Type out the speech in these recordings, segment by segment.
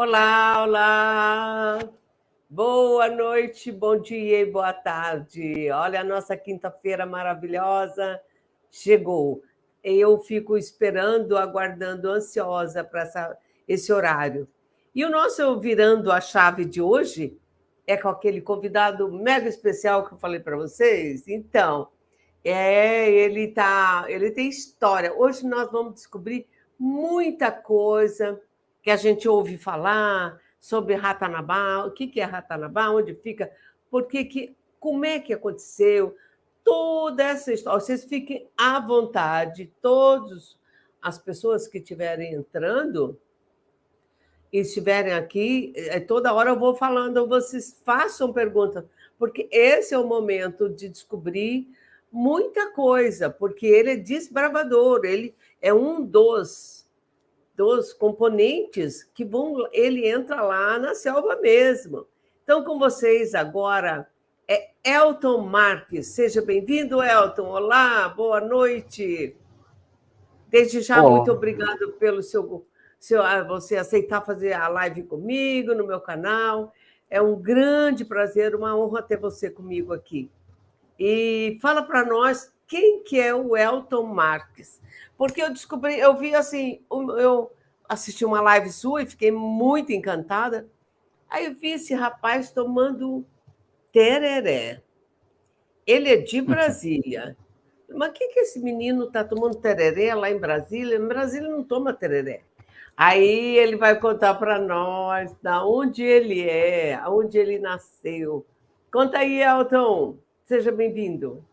Olá, olá! Boa noite, bom dia e boa tarde. Olha, a nossa quinta-feira maravilhosa chegou. Eu fico esperando, aguardando, ansiosa para esse horário. E o nosso Virando a Chave de hoje é com aquele convidado mega especial que eu falei para vocês. Então, ele tem história. Hoje nós vamos descobrir muita coisa que a gente ouve falar sobre Ratanabá, o que é Ratanabá, onde fica, como é que aconteceu, toda essa história. Vocês fiquem à vontade, todas as pessoas que estiverem entrando e estiverem aqui, toda hora eu vou falando, vocês façam perguntas, porque esse é o momento de descobrir muita coisa, porque ele é desbravador, ele é um dos componentes que ele entra lá na selva mesmo. Então, com vocês agora é Elton Marques. Seja bem-vindo, Elton. Olá, boa noite. Desde já, muito obrigado pelo você aceitar fazer a live comigo no meu canal. É um grande prazer, uma honra ter você comigo aqui. E fala para nós quem que é o Elton Marques. Porque eu vi assim, eu assisti uma live sua e fiquei muito encantada. Aí eu vi esse rapaz tomando tereré. Ele é de Brasília. Mas o que esse menino está tomando tereré lá em Brasília? Em Brasília não toma tereré. Aí ele vai contar para nós da onde ele é, aonde ele nasceu. Conta aí, Elton. Seja bem-vindo.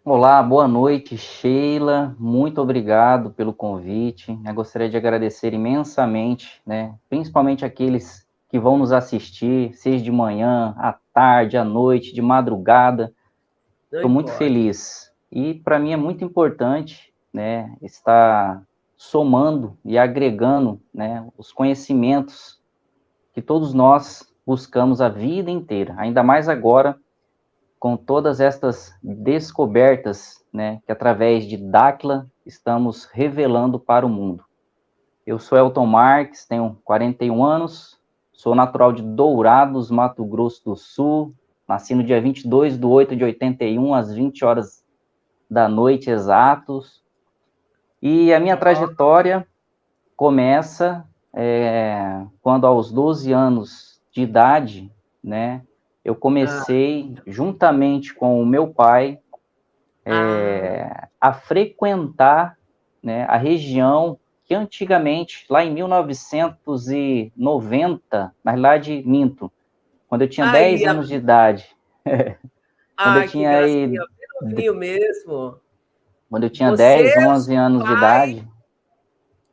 Olá, boa noite, Sheila. Muito obrigado pelo convite. Eu gostaria de agradecer imensamente, principalmente aqueles que vão nos assistir, seja de manhã, à tarde, à noite, de madrugada. Estou muito feliz. E para mim é muito importante, estar somando e agregando, os conhecimentos que todos nós buscamos a vida inteira, ainda mais agora com todas estas descobertas, que através de Dáquila estamos revelando para o mundo. Eu sou Elton Marques, tenho 41 anos, sou natural de Dourados, Mato Grosso do Sul, nasci no dia 22/8/81, às 20 horas da noite exatos, e a minha trajetória começa quando aos 12 anos de idade, eu comecei, juntamente com o meu pai, a frequentar a região que antigamente, lá em 1990, na verdade, minto, quando eu tinha 10 anos de idade. Quando eu tinha que gracinha, bem novinho mesmo. Quando eu tinha 10, 11 anos de idade.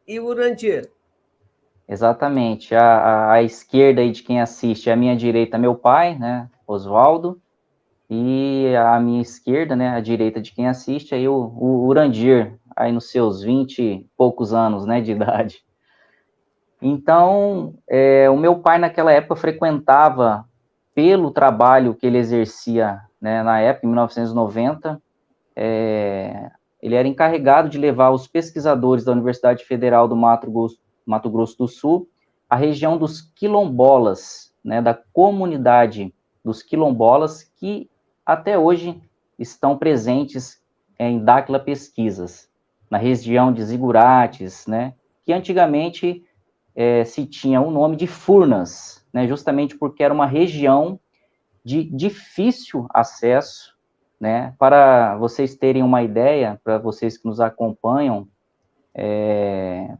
E o Urandir. Exatamente. À esquerda aí de quem assiste, à minha direita, meu pai, Oswaldo. E à minha esquerda, à direita de quem assiste, aí o Urandir, aí nos seus 20 e poucos anos, de idade. Então, o meu pai naquela época frequentava, pelo trabalho que ele exercia, na época, em 1990, ele era encarregado de levar os pesquisadores da Universidade Federal do Mato Grosso do Sul à região dos quilombolas, da comunidade dos quilombolas, que até hoje estão presentes em Dáquila Pesquisas, na região de Zigurates, que antigamente se tinha o nome de Furnas, justamente porque era uma região de difícil acesso, para vocês terem uma ideia, para vocês que nos acompanham,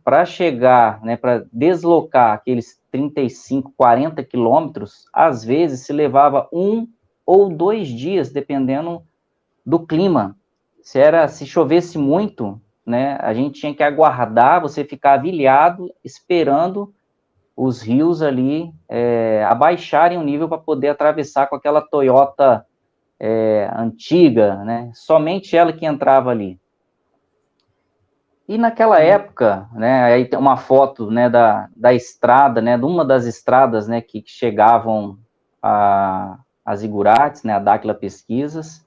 para chegar, para deslocar aqueles 35, 40 quilômetros, às vezes se levava 1 ou 2 dias, dependendo do clima. Se chovesse muito, a gente tinha que aguardar, você ficava ilhado, esperando os rios ali abaixarem o nível para poder atravessar com aquela Toyota antiga, somente ela que entrava ali. E naquela época, aí tem uma foto, da estrada, de uma das estradas, que chegavam a Zigurates, a Dáquila Pesquisas.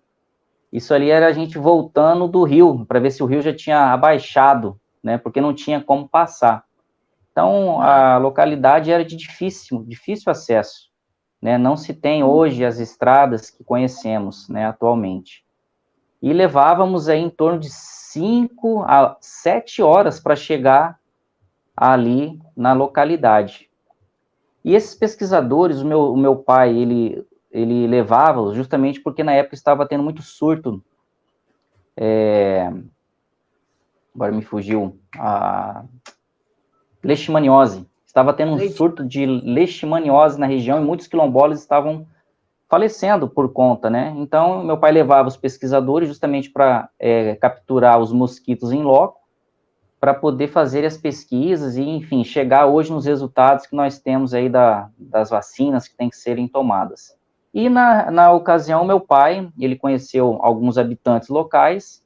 Isso ali era a gente voltando do rio, para ver se o rio já tinha abaixado, porque não tinha como passar. Então, a localidade era de difícil acesso, né? Não se tem hoje as estradas que conhecemos, né, atualmente. E levávamos aí em torno de 5 a 7 horas para chegar ali na localidade. E esses pesquisadores, o meu pai, ele levava justamente porque na época estava tendo muito surto, agora me fugiu, a leishmaniose. Estava tendo um surto de leishmaniose na região e muitos quilombolas estavam falecendo por conta, né? Então, meu pai levava os pesquisadores justamente para capturar os mosquitos em loco, para poder fazer as pesquisas e, enfim, chegar hoje nos resultados que nós temos aí das vacinas que têm que serem tomadas. E, na ocasião, meu pai, ele conheceu alguns habitantes locais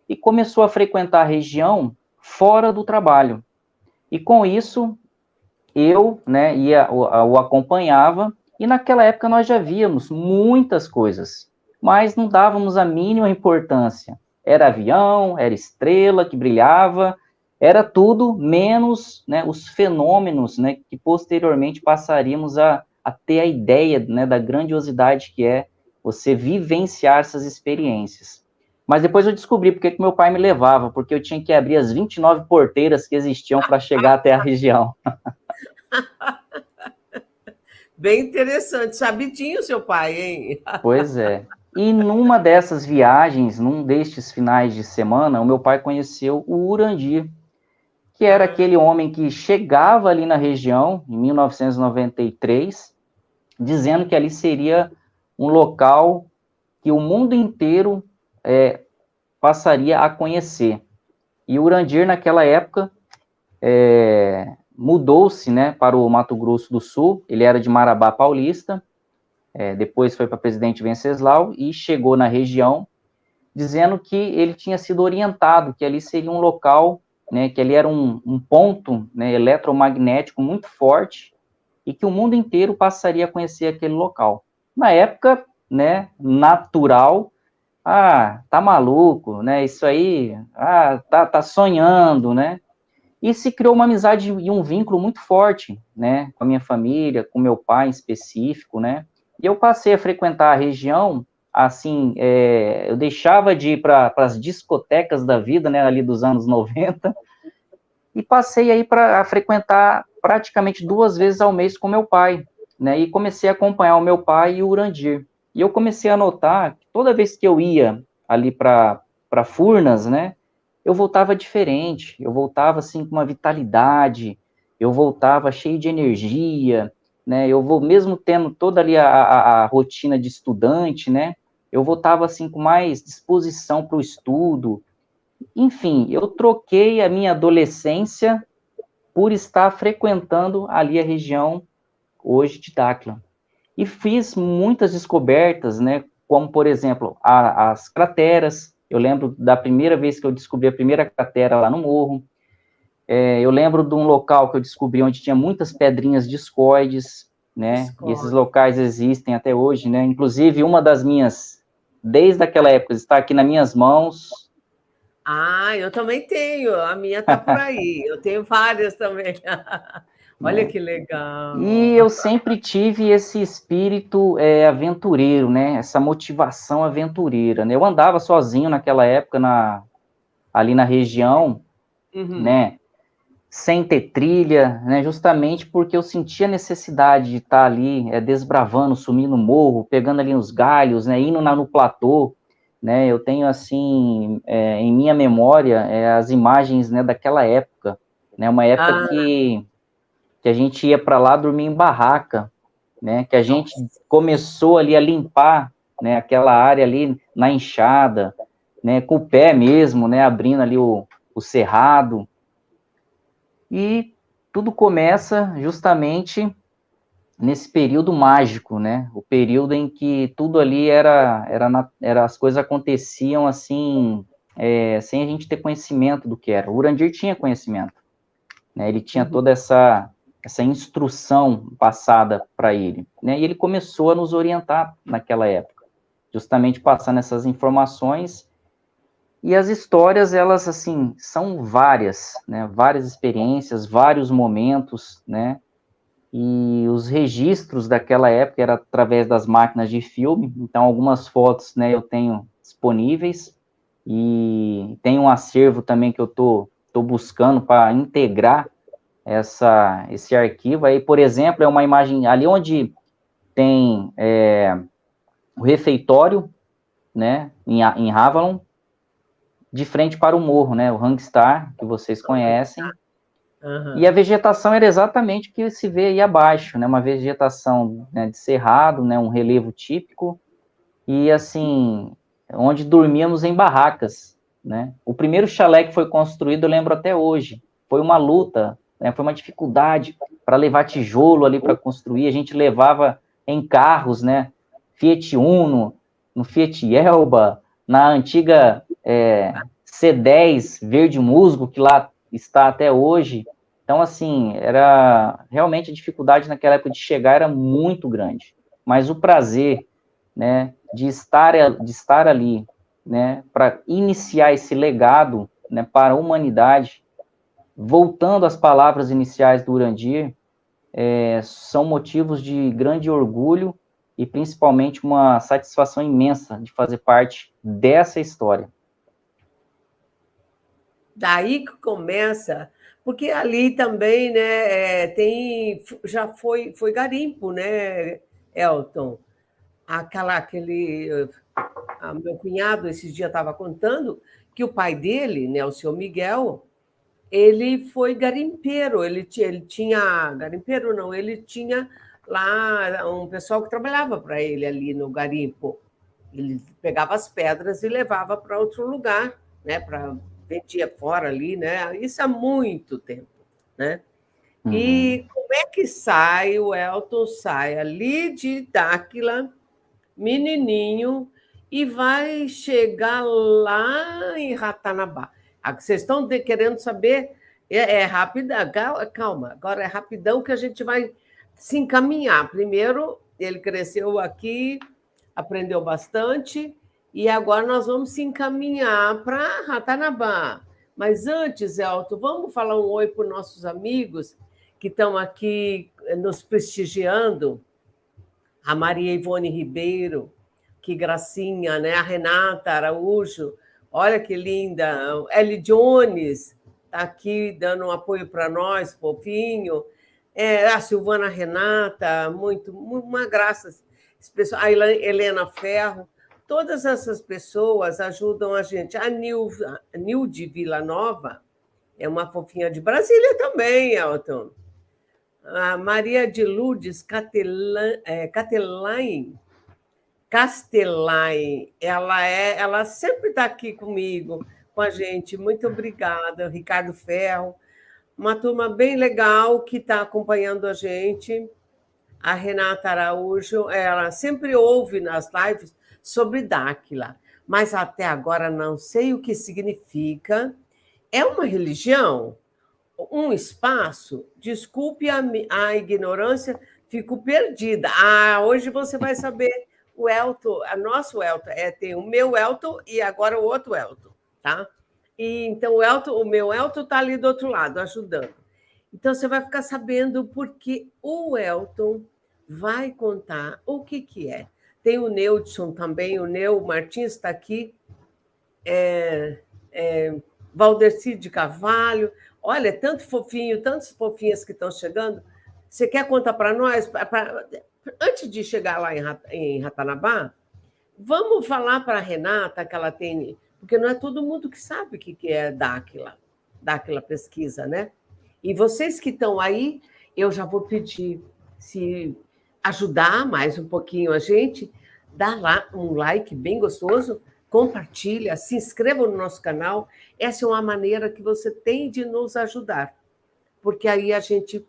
e começou a frequentar a região fora do trabalho. E, com isso, eu, né, o acompanhava, e naquela época nós já víamos muitas coisas, mas não dávamos a mínima importância. Era avião, era estrela que brilhava, era tudo menos, né, os fenômenos, né, que posteriormente passaríamos a ter a ideia, né, da grandiosidade que é você vivenciar essas experiências. Mas depois eu descobri porque que meu pai me levava, porque eu tinha que abrir as 29 porteiras que existiam para chegar até a região. Bem interessante. Sabidinho seu pai, hein? Pois é. E numa dessas viagens, num destes finais de semana, o meu pai conheceu o Urandir, que era aquele homem que chegava ali na região, em 1993, dizendo que ali seria um local que o mundo inteiro passaria a conhecer. E o Urandir, naquela época, mudou-se, né, para o Mato Grosso do Sul. Ele era de Marabá Paulista, depois foi para Presidente Venceslau e chegou na região dizendo que ele tinha sido orientado, que ali seria um local, né, que ali era um ponto, né, eletromagnético muito forte e que o mundo inteiro passaria a conhecer aquele local. Na época, né, natural, tá maluco, né, isso aí, tá sonhando, né, e se criou uma amizade e um vínculo muito forte, né, com a minha família, com meu pai em específico, né, e eu passei a frequentar a região, assim, eu deixava de ir para as discotecas da vida, né, ali dos anos 90, e passei aí a frequentar praticamente 2 vezes ao mês com meu pai, né, e comecei a acompanhar o meu pai e o Urandir. E eu comecei a notar que toda vez que eu ia ali para Furnas, né, eu voltava diferente, eu voltava assim com uma vitalidade, eu voltava cheio de energia, né, eu vou mesmo tendo toda ali a rotina de estudante, né, eu voltava assim com mais disposição para o estudo. Enfim, eu troquei a minha adolescência por estar frequentando ali a região hoje de Dáquila. E fiz muitas descobertas, né, como, por exemplo, as crateras. Eu lembro da primeira vez que eu descobri a primeira cratera lá no morro. Eu lembro de um local que eu descobri onde tinha muitas pedrinhas discoides, né, e esses locais existem até hoje, né, inclusive uma das minhas, desde aquela época, está aqui nas minhas mãos. Eu também tenho, a minha está por aí, eu tenho várias também. Olha que legal. E eu sempre tive esse espírito aventureiro, né? Essa motivação aventureira, né? Eu andava sozinho naquela época ali na região, né? Sem ter trilha, né? Justamente porque eu sentia a necessidade de estar ali desbravando, sumindo no morro, pegando ali nos galhos, né? Indo no platô, né? Eu tenho assim em minha memória as imagens, né? Daquela época, né? Uma época que a gente ia para lá dormir em barraca, né, que a gente começou ali a limpar, né, aquela área ali na enxada, né, com o pé mesmo, né, abrindo ali o cerrado, e tudo começa justamente nesse período mágico, né, o período em que tudo ali as coisas aconteciam assim, sem a gente ter conhecimento do que era. O Urandir tinha conhecimento, né, ele tinha toda essa instrução passada para ele, né? E ele começou a nos orientar naquela época, justamente passando essas informações. E as histórias, elas, assim, são várias, né? Várias experiências, vários momentos, né? E os registros daquela época era através das máquinas de filme, então algumas fotos, né, eu tenho disponíveis, e tem um acervo também que eu tô buscando para integrar esse arquivo. Aí, por exemplo, é uma imagem ali onde tem o refeitório, né, em Avalon, de frente para o morro, né, o Hangstar, que vocês conhecem. E a vegetação era exatamente o que se vê aí abaixo, né? Uma vegetação, né, de cerrado, né? Um relevo típico. E, assim, onde dormíamos em barracas, né? O primeiro chalé que foi construído, eu lembro até hoje. Foi uma luta, né? Foi uma dificuldade para levar tijolo ali para construir. A gente levava em carros, né? Fiat Uno, no Fiat Elba, na antiga C10 verde musgo, que lá está até hoje. Então, assim, era realmente a dificuldade naquela época de chegar era muito grande. Mas o prazer, né, de estar ali, né, para iniciar esse legado, né, para a humanidade, voltando às palavras iniciais do Urandir, são motivos de grande orgulho e principalmente uma satisfação imensa de fazer parte dessa história. Daí que começa, porque ali também, né, já foi garimpo, né, Elton? Meu cunhado esse dia estava contando que o pai dele, né, o seu Miguel, ele foi garimpeiro, ele tinha garimpeiro não, ele tinha lá um pessoal que trabalhava para ele ali no garimpo. Ele pegava as pedras e levava para outro lugar, né, para vendia fora ali, né? Isso há muito tempo, né? E como é que sai o Elton sai ali de Dáquila, menininho, e vai chegar lá em Ratanabá? Vocês estão querendo saber? É rápida, calma, agora é rapidão que a gente vai se encaminhar. Primeiro, ele cresceu aqui, aprendeu bastante, e agora nós vamos se encaminhar para Ratanabá. Mas antes, Elton, vamos falar um oi para os nossos amigos que estão aqui nos prestigiando. A Maria Ivone Ribeiro, que gracinha, né? A Renata Araújo, olha que linda. Ellie Jones está aqui dando um apoio para nós, fofinho. A Silvana Renata, uma graça. A Helena Ferro, todas essas pessoas ajudam a gente. A Nilde Villanova é uma fofinha de Brasília também, Elton. A Maria de Lourdes Castellain, ela sempre está aqui comigo, com a gente. Muito obrigada, Ricardo Ferro. Uma turma bem legal que está acompanhando a gente. A Renata Araújo, ela sempre ouve nas lives sobre Dáquila, mas até agora não sei o que significa. É uma religião? Um espaço? Desculpe a ignorância, fico perdida. Hoje você vai saber. O Elton, nosso Elton, tem o meu Elton e agora o outro Elton, tá? E então o meu Elton está ali do outro lado, ajudando. Então você vai ficar sabendo porque o Elton vai contar o que é. Tem o Neudson também, o Neu Martins está aqui, Valdeci de Carvalho. Olha, tanto fofinho, tantas fofinhas que estão chegando. Você quer contar para nós? Antes de chegar lá em Ratanabá, vamos falar para a Renata que ela tem. Porque não é todo mundo que sabe o que é Dáquila Pesquisa, né? E vocês que estão aí, eu já vou pedir se ajudar mais um pouquinho a gente, dá lá um like bem gostoso, compartilha, se inscreva no nosso canal. Essa é uma maneira que você tem de nos ajudar, porque aí a gente,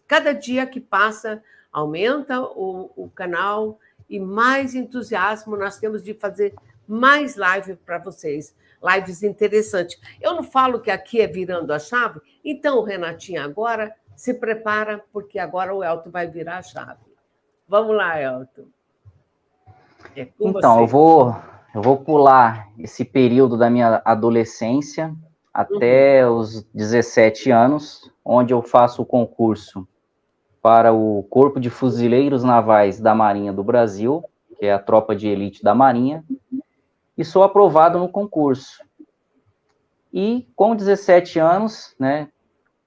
cada dia que passa, aumenta o canal e mais entusiasmo nós temos de fazer mais lives para vocês, lives interessantes. Eu não falo que aqui é virando a chave, então, Renatinha, agora se prepara, porque agora o Elton vai virar a chave. Vamos lá, Elton. Então, eu vou pular esse período da minha adolescência até os 17 anos, onde eu faço o concurso para o Corpo de Fuzileiros Navais da Marinha do Brasil, que é a tropa de elite da Marinha, e sou aprovado no concurso. E com 17 anos, né,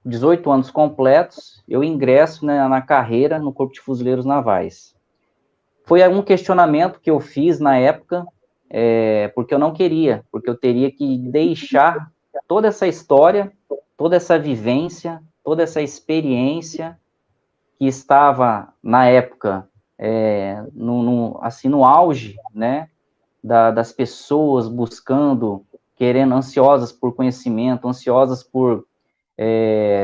18 anos completos, eu ingresso, né, na carreira no Corpo de Fuzileiros Navais. Foi um questionamento que eu fiz na época, porque eu não queria, porque eu teria que deixar toda essa história, toda essa vivência, toda essa experiência que estava, na época, assim, no auge, né, das pessoas buscando, querendo, ansiosas por conhecimento, ansiosas por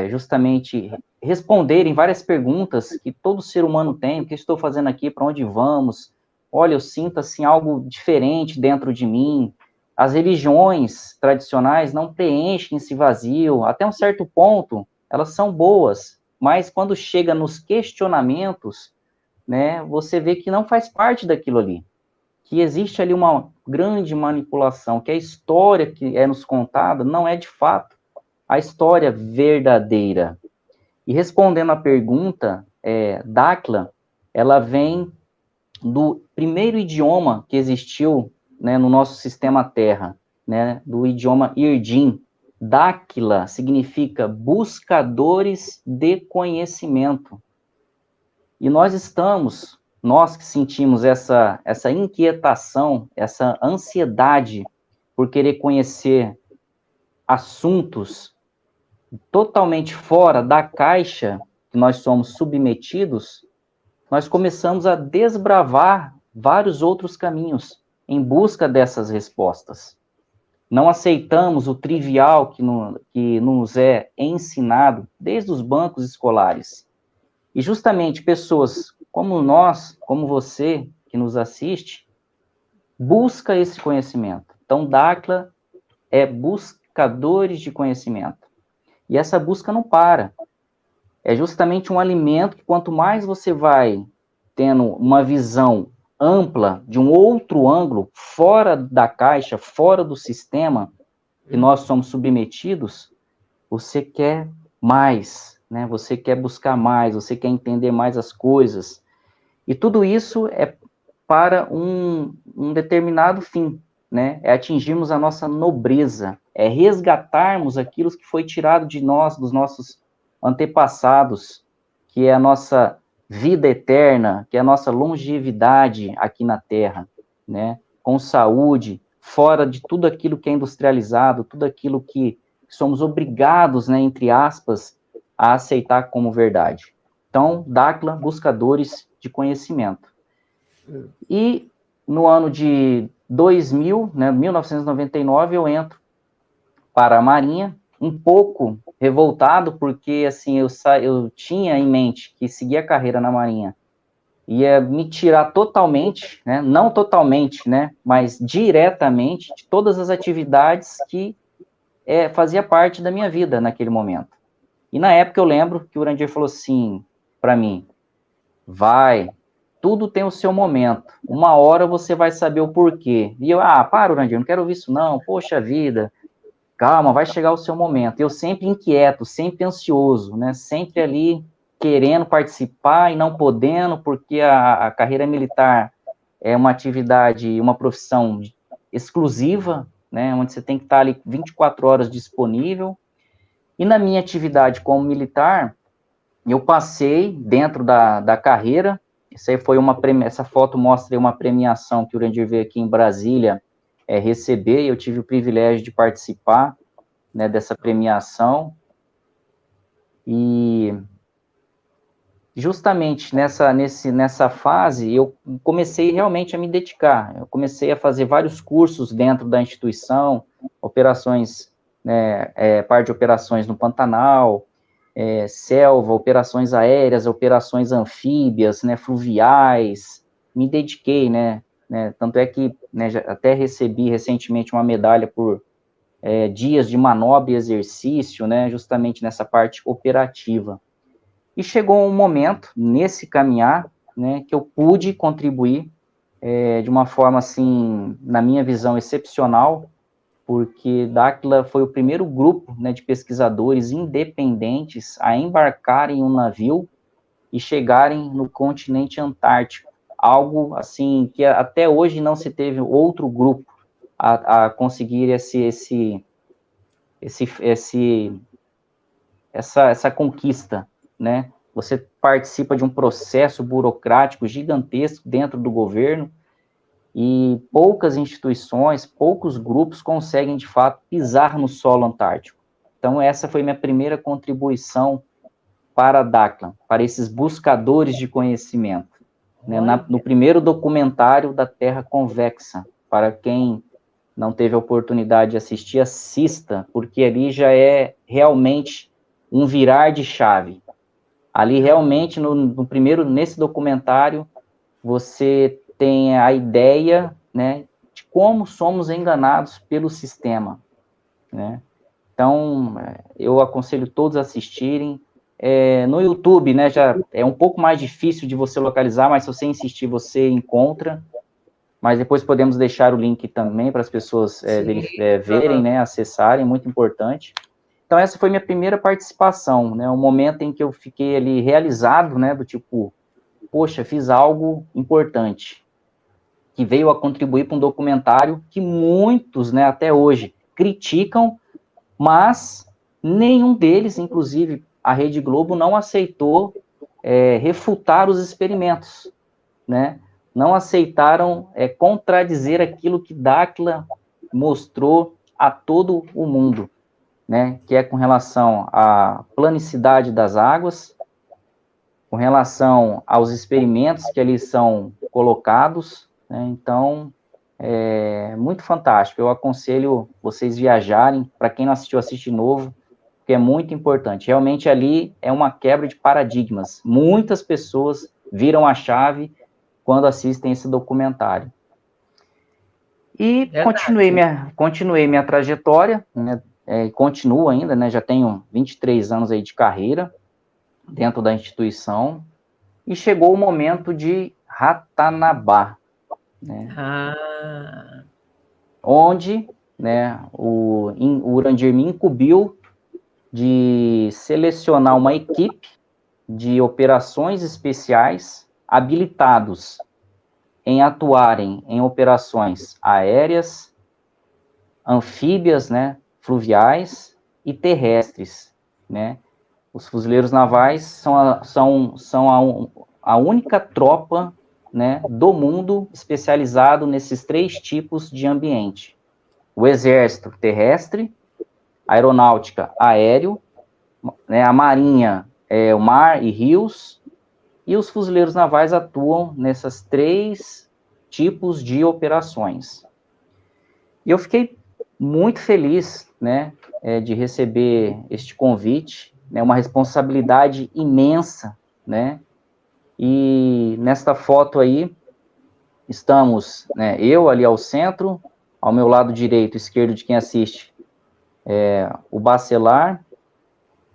justamente responderem várias perguntas que todo ser humano tem: o que estou fazendo aqui, para onde vamos? Olha, eu sinto assim algo diferente dentro de mim. As religiões tradicionais não preenchem esse vazio, até um certo ponto elas são boas, mas quando chega nos questionamentos, né, você vê que não faz parte daquilo ali, que existe ali uma grande manipulação, que a história que é nos contada não é de fato a história verdadeira. E respondendo à pergunta, Dakla, ela vem do primeiro idioma que existiu, né, no nosso sistema Terra, né, do idioma Irdim. Dakla significa buscadores de conhecimento. E nós que sentimos essa inquietação, essa ansiedade por querer conhecer assuntos totalmente fora da caixa que nós somos submetidos, nós começamos a desbravar vários outros caminhos em busca dessas respostas. Não aceitamos o trivial que nos é ensinado desde os bancos escolares. E justamente pessoas como nós, como você, que nos assiste, busca esse conhecimento. Então, Dakla é buscadores de conhecimento. E essa busca não para. É justamente um alimento que, quanto mais você vai tendo uma visão ampla, de um outro ângulo, fora da caixa, fora do sistema que nós somos submetidos, você quer mais, né? Você quer buscar mais, você quer entender mais as coisas. E tudo isso é para um determinado fim, né? É atingirmos a nossa nobreza, é resgatarmos aquilo que foi tirado de nós, dos nossos antepassados, que é a nossa vida eterna, que é a nossa longevidade aqui na Terra, né? Com saúde, fora de tudo aquilo que é industrializado, tudo aquilo que somos obrigados, né, entre aspas, a aceitar como verdade. Então, Dakla, buscadores de conhecimento. E no ano de 2000, né, 1999, eu entro para a Marinha, um pouco revoltado, porque assim, eu tinha em mente que seguir a carreira na Marinha ia me tirar totalmente, né, não totalmente, né, mas diretamente de todas as atividades que fazia parte da minha vida naquele momento. E na época eu lembro que o Urandir falou assim para mim: vai, tudo tem o seu momento, uma hora você vai saber o porquê. E eu, para, Urandir, não quero ouvir isso não, poxa vida, calma, vai chegar o seu momento. Eu sempre inquieto, sempre ansioso, né, sempre ali querendo participar e não podendo, porque a carreira militar é uma atividade, uma profissão exclusiva, né, onde você tem que estar ali 24 horas disponível. E na minha atividade como militar, eu passei dentro da carreira. Essa foto mostra uma premiação que o Urandir veio aqui em Brasília receber, e eu tive o privilégio de participar, né, dessa premiação. E justamente nessa fase, eu comecei realmente a me dedicar. Eu comecei a fazer vários cursos dentro da instituição, operações, né, parte de operações no Pantanal, selva, operações aéreas, operações anfíbias, né, fluviais. Me dediquei, né, tanto é que, né, até recebi recentemente uma medalha por dias de manobra e exercício, né, justamente nessa parte operativa. E chegou um momento, nesse caminhar, né, que eu pude contribuir de uma forma, assim, na minha visão, excepcional, porque Dáquila foi o primeiro grupo, né, de pesquisadores independentes a embarcarem em um navio e chegarem no continente antártico, algo assim que até hoje não se teve outro grupo a conseguir essa conquista, né? Você participa de um processo burocrático gigantesco dentro do governo e poucas instituições, poucos grupos conseguem, de fato, pisar no solo antártico. Então, essa foi minha primeira contribuição para a Dáquila, para esses buscadores de conhecimento, né? No primeiro documentário da Terra Convexa. Para quem não teve a oportunidade de assistir, assista, porque ali já é realmente um virar de chave. Ali realmente, nesse documentário, você tem a ideia, né, de como somos enganados pelo sistema, né? Então, eu aconselho todos a assistirem. No YouTube, né, já é um pouco mais difícil de você localizar, mas se você insistir, você encontra. Mas depois podemos deixar o link também para as pessoas verem, né, acessarem, muito importante. Então, essa foi minha primeira participação, né, um momento em que eu fiquei ali realizado, né, do tipo, poxa, fiz algo importante, que veio a contribuir para um documentário que muitos, né, até hoje, criticam, mas nenhum deles, inclusive a Rede Globo, não aceitou refutar os experimentos, né? Não aceitaram contradizer aquilo que Dáquila mostrou a todo o mundo, né? Que é com relação à planicidade das águas, com relação aos experimentos que ali são colocados, né? Então, é muito fantástico. Eu aconselho vocês viajarem. Para quem não assistiu, assiste de novo, porque é muito importante. Realmente ali é uma quebra de paradigmas. Muitas pessoas viram a chave quando assistem esse documentário. E continuei minha trajetória, né? Continuo ainda, né? Já tenho 23 anos aí de carreira dentro da instituição, e chegou o momento de Ratanabá, né? Onde, né, o Urandir me incumbiu de selecionar uma equipe de operações especiais habilitados em atuarem em operações aéreas, anfíbias, né, fluviais e terrestres, né? Os fuzileiros navais são a única tropa, né, do mundo especializado nesses 3 tipos de ambiente. O exército terrestre, a aeronáutica aéreo, né, a marinha o mar e rios, e os fuzileiros navais atuam nessas 3 tipos de operações. E eu fiquei muito feliz, né, de receber este convite, né, uma responsabilidade imensa, né? E nesta foto aí, estamos, né, eu ali ao centro, ao meu lado direito, esquerdo de quem assiste, o Bacelar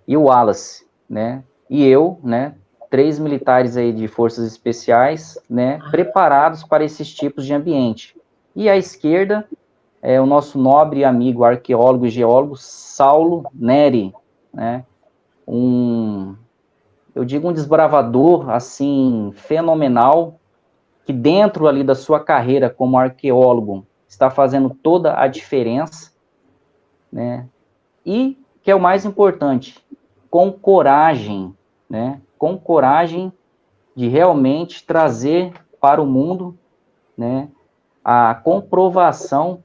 e o Wallace, né? E eu, né, 3 militares aí de forças especiais, né, preparados para esses tipos de ambiente. E à esquerda, o nosso nobre amigo, arqueólogo e geólogo, Saulo Neri, né? Eu digo um desbravador, assim, fenomenal, que dentro ali da sua carreira como arqueólogo está fazendo toda a diferença, né? E, que é o mais importante, com coragem, né? Com coragem de realmente trazer para o mundo, né, a comprovação,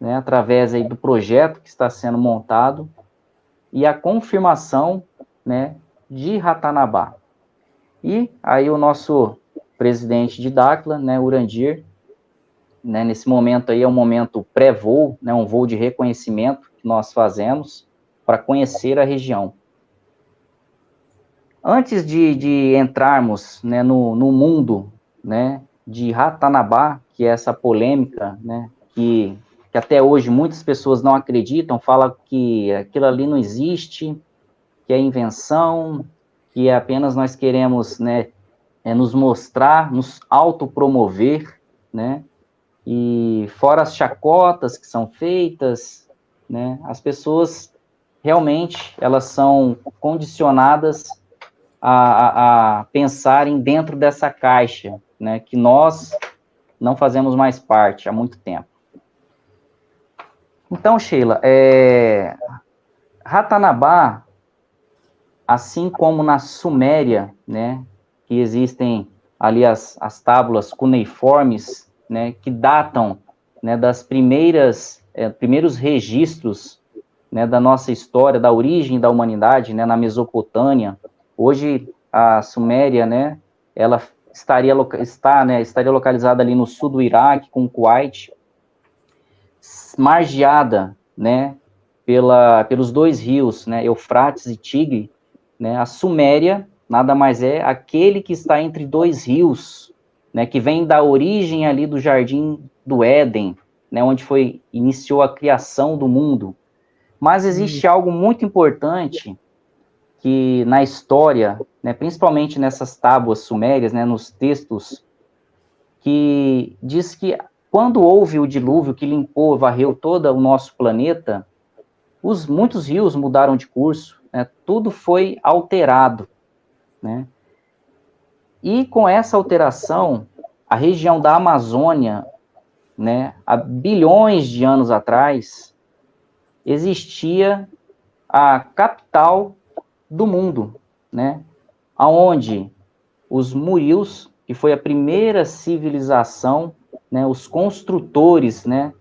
né, através aí do projeto que está sendo montado e a confirmação, né, de Ratanabá. E aí o nosso presidente de Dáquila, né, Urandir, né, nesse momento aí é um momento pré-voo, né, um voo de reconhecimento que nós fazemos para conhecer a região. Antes de entrarmos, né, no mundo, né, de Ratanabá, que é essa polêmica, né, que até hoje muitas pessoas não acreditam, falam que aquilo ali não existe, que é invenção, que apenas nós queremos, né, nos mostrar, nos autopromover, né? E fora as chacotas que são feitas, né? As pessoas realmente elas são condicionadas a pensarem dentro dessa caixa, né? Que nós não fazemos mais parte há muito tempo. Então, Sheila, Ratanabá, assim como na Suméria, né, que existem ali as tábuas cuneiformes, né, que datam, né, das primeiros registros, né, da nossa história, da origem da humanidade, né, na Mesopotâmia. Hoje a Suméria, né, ela estaria localizada ali no sul do Iraque, com o Kuwait, margeada, né, pelos dois rios, né, Eufrates e Tigre, né, a Suméria nada mais é aquele que está entre dois rios, né, que vem da origem ali do Jardim do Éden, né, onde iniciou a criação do mundo. Mas existe algo muito importante que na história, né, principalmente nessas tábuas sumérias, né, nos textos, que diz que quando houve o dilúvio que limpou, varreu todo o nosso planeta, muitos rios mudaram de curso, né, tudo foi alterado, né? E com essa alteração, a região da Amazônia, né, há bilhões de anos atrás, existia a capital do mundo, né, aonde os Murius, que foi a primeira civilização, né, os construtores, né,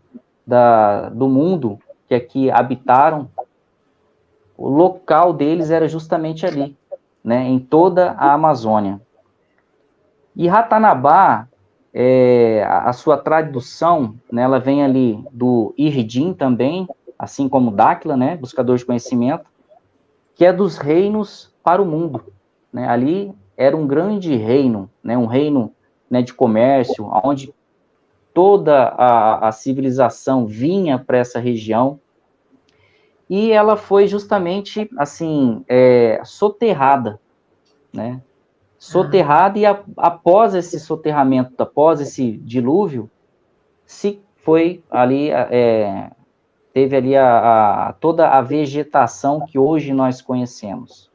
do mundo que aqui habitaram, o local deles era justamente ali, né, em toda a Amazônia. E Ratanabá, a sua tradução, né, ela vem ali do Irdim também, assim como Dáquila, né, buscador de conhecimento, que é dos reinos para o mundo, né? Ali era um grande reino, né, um reino, né, de comércio, onde toda a civilização vinha para essa região, e ela foi justamente, assim, soterrada, né? Soterrada, e após esse soterramento, após esse dilúvio, se foi ali, teve ali toda a vegetação que hoje nós conhecemos,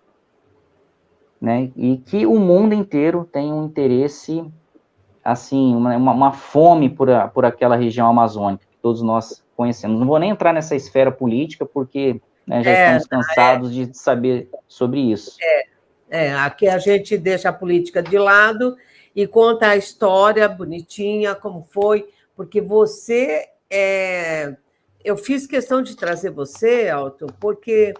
né? E que o mundo inteiro tem um interesse, assim, uma fome por aquela região amazônica, que todos nós conhecemos. Não vou nem entrar nessa esfera política, porque, né, já estamos cansados de saber sobre isso. Aqui a gente deixa a política de lado e conta a história bonitinha, como foi, porque você eu fiz questão de trazer você, Elton, porque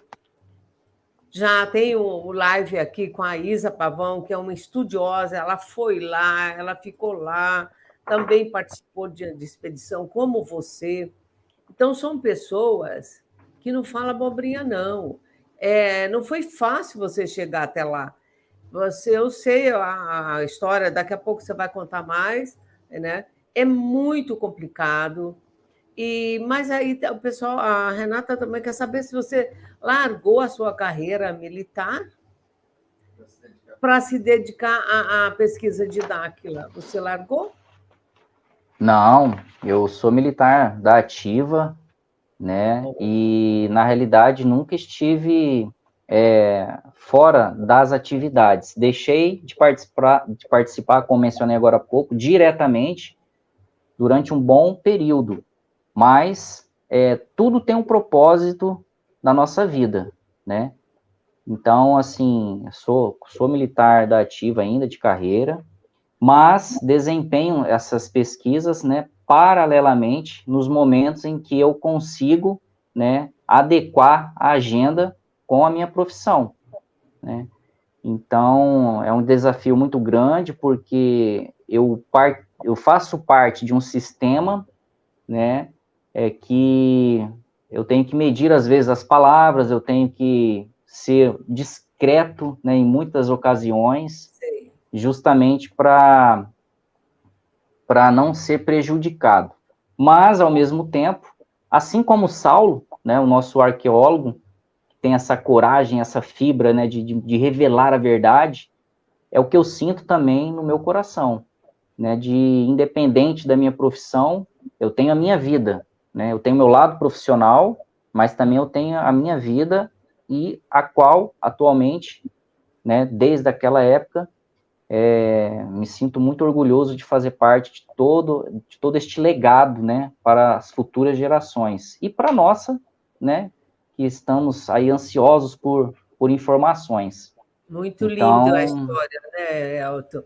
já tem o live aqui com a Isa Pavão, que é uma estudiosa, ela foi lá, ela ficou lá, também participou de expedição, como você. Então, são pessoas que não falam abobrinha, não. Não foi fácil você chegar até lá. Eu sei a história, daqui a pouco você vai contar mais, né? É muito complicado. Mas aí o pessoal, a Renata também quer saber se você largou a sua carreira militar para se dedicar à pesquisa de Dáquila. Você largou? Não, eu sou militar da ativa, né? E na realidade nunca estive fora das atividades. Deixei de participar, como mencionei agora há pouco, diretamente durante um bom período. Mas tudo tem um propósito na nossa vida, né? Então, assim, sou militar da ativa ainda, de carreira, mas desempenho essas pesquisas, né, paralelamente, nos momentos em que eu consigo, né, adequar a agenda com a minha profissão, né? Então, é um desafio muito grande, porque eu faço parte de um sistema, né, que eu tenho que medir, às vezes, as palavras, eu tenho que ser discreto, né, em muitas ocasiões, Sei. Justamente para não ser prejudicado. Mas, ao mesmo tempo, assim como Saulo, né, o nosso arqueólogo, que tem essa coragem, essa fibra, né, de revelar a verdade, é o que eu sinto também no meu coração, né, de independente da minha profissão, eu tenho a minha vida, né, eu tenho meu lado profissional, mas também eu tenho a minha vida, e a qual, atualmente, né, desde aquela época, me sinto muito orgulhoso de fazer parte de todo este legado, né, para as futuras gerações, e para a nossa, né, que estamos aí ansiosos por informações. Muito lindo a Então, história, né, Elton?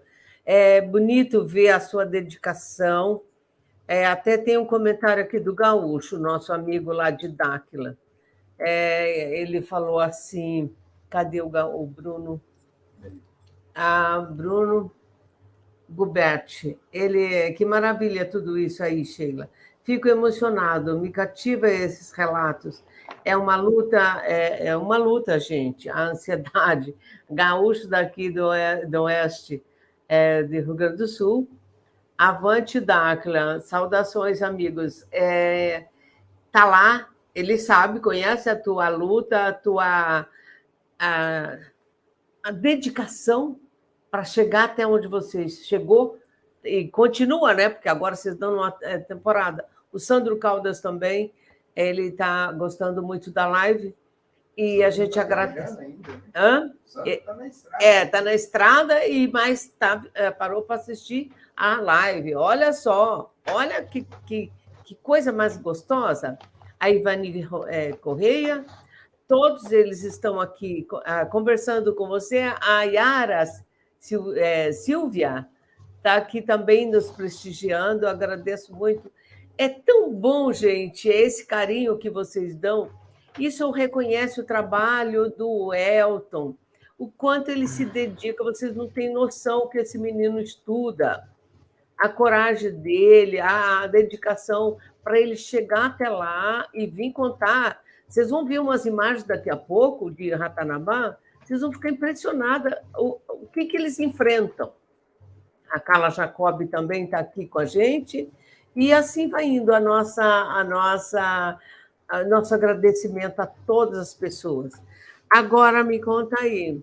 É bonito ver a sua dedicação. Até tem um comentário aqui do Gaúcho, nosso amigo lá de Dáquila. Ele falou assim: cadê o Bruno? Bruno Guberti. Que maravilha tudo isso aí, Sheila. Fico emocionado, me cativa esses relatos. É uma luta, gente, a ansiedade. Gaúcho daqui do Oeste, de Rio Grande do Sul. Avante Dáquila, saudações, amigos. Tá lá, ele sabe, conhece a tua luta, a, a dedicação para chegar até onde você chegou e continua, né? Porque agora vocês estão numa temporada. O Sandro Caldas também, ele está gostando muito da live e a gente agradece. Hã? Está na estrada. Está na estrada, mas parou para assistir a live. Olha só, olha que coisa mais gostosa. A Ivani Correia, todos eles estão aqui conversando com você. A Yara Silvia está aqui também nos prestigiando, eu agradeço muito. É tão bom, gente, esse carinho que vocês dão. Isso reconhece o trabalho do Elton, o quanto ele se dedica, vocês não têm noção que esse menino estuda, a coragem dele, a dedicação para ele chegar até lá e vir contar. Vocês vão ver umas imagens daqui a pouco de Ratanabá, vocês vão ficar impressionadas o que eles enfrentam. A Carla Jacob também está aqui com a gente, e assim vai indo nosso agradecimento a todas as pessoas. Agora me conta aí,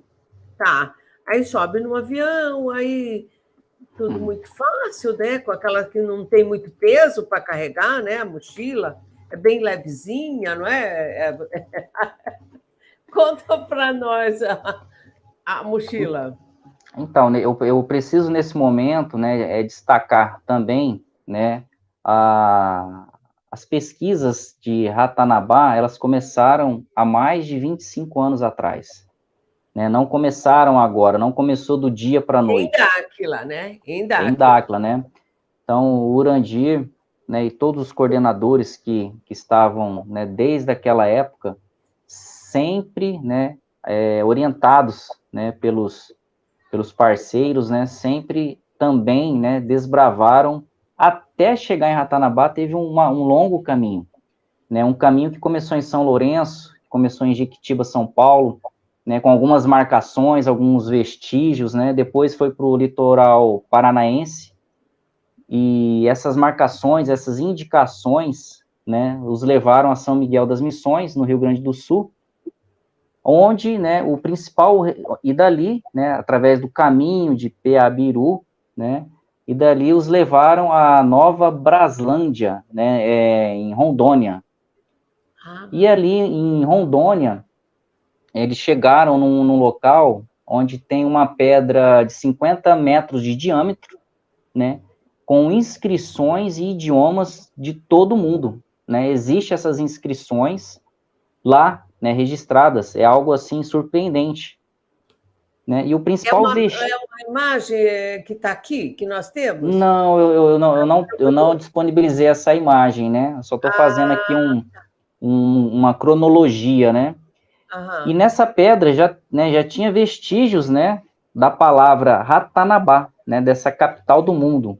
tá? Aí sobe no avião, aí tudo muito fácil, né? Com aquela que não tem muito peso para carregar, né? A mochila é bem levezinha, não é? Conta para nós a mochila. Então, né, eu preciso nesse momento, né, destacar também, né, as pesquisas de Ratanabá, elas começaram há mais de 25 anos atrás, né, não começaram agora, não começou do dia para a noite. Em Dáquila, né? Em Dáquila, né? Então, o Urandir, né, e todos os coordenadores que estavam, né, desde aquela época, sempre, né, orientados, né, pelos parceiros, né, sempre também, né, desbravaram, até chegar em Ratanabá, teve um longo caminho, né, um caminho que começou em São Lourenço, começou em Jequitiba, São Paulo, né, com algumas marcações, alguns vestígios, né, depois foi para o litoral paranaense, e essas marcações, essas indicações, né, os levaram a São Miguel das Missões, no Rio Grande do Sul, onde, né, o principal, e dali, né, através do caminho de Peabiru, né, e dali os levaram à Nova Braslândia, né, em Rondônia. E ali em Rondônia, eles chegaram num local onde tem uma pedra de 50 metros de diâmetro, né, com inscrições e idiomas de todo mundo, né, existem essas inscrições lá, né, registradas, é algo assim surpreendente, né? E o principal é uma imagem que está aqui, que nós temos? Não, eu não disponibilizei essa imagem, né? Eu só estou fazendo aqui uma cronologia, né? Aham. E nessa pedra já tinha vestígios, né, da palavra Ratanabá, né, dessa capital do mundo.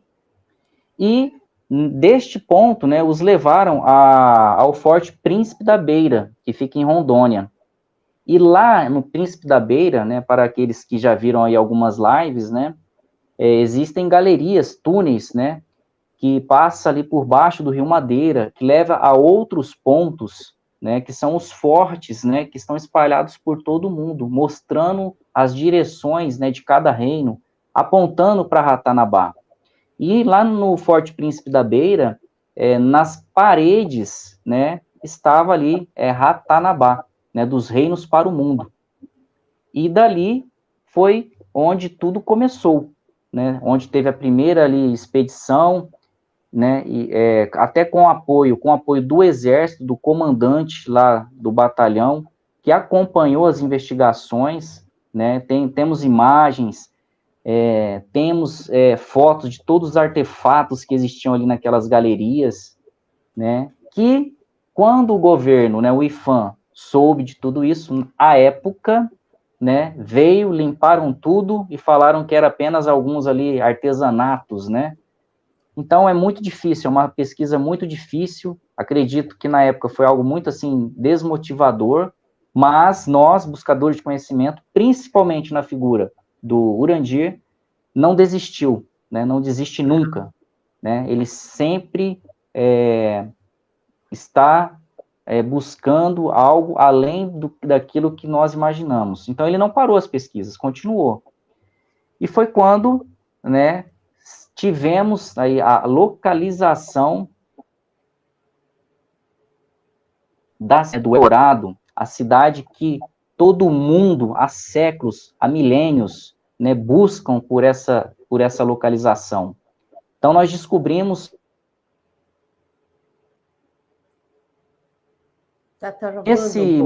E deste ponto, né, os levaram ao Forte Príncipe da Beira, que fica em Rondônia. E lá no Príncipe da Beira, né, para aqueles que já viram aí algumas lives, né, existem galerias, túneis, né, que passa ali por baixo do Rio Madeira, que leva a outros pontos, né, que são os fortes, né, que estão espalhados por todo o mundo, mostrando as direções, né, de cada reino, apontando para Ratanabá. E lá no Forte Príncipe da Beira, nas paredes, né, estava ali Ratanabá, né, dos reinos para o mundo. E dali foi onde tudo começou, né, onde teve a primeira ali expedição, né, e, até com apoio do exército, do comandante lá do batalhão, que acompanhou as investigações, né, temos imagens, temos fotos de todos os artefatos que existiam ali naquelas galerias, né, que quando o governo, né, o IPHAN, soube de tudo isso, à época, né, veio, limparam tudo e falaram que era apenas alguns ali artesanatos, né. Então é muito difícil, é uma pesquisa muito difícil, acredito que na época foi algo muito, assim, desmotivador, mas nós, buscadores de conhecimento, principalmente na figura do Urandir, não desistiu, né, não desiste nunca, né, ele sempre está buscando algo além daquilo que nós imaginamos. Então ele não parou as pesquisas, continuou. E foi quando, né, tivemos aí a localização do Eldorado, a cidade que todo mundo, há séculos, há milênios, né, buscam por essa localização. Então, nós descobrimos esse...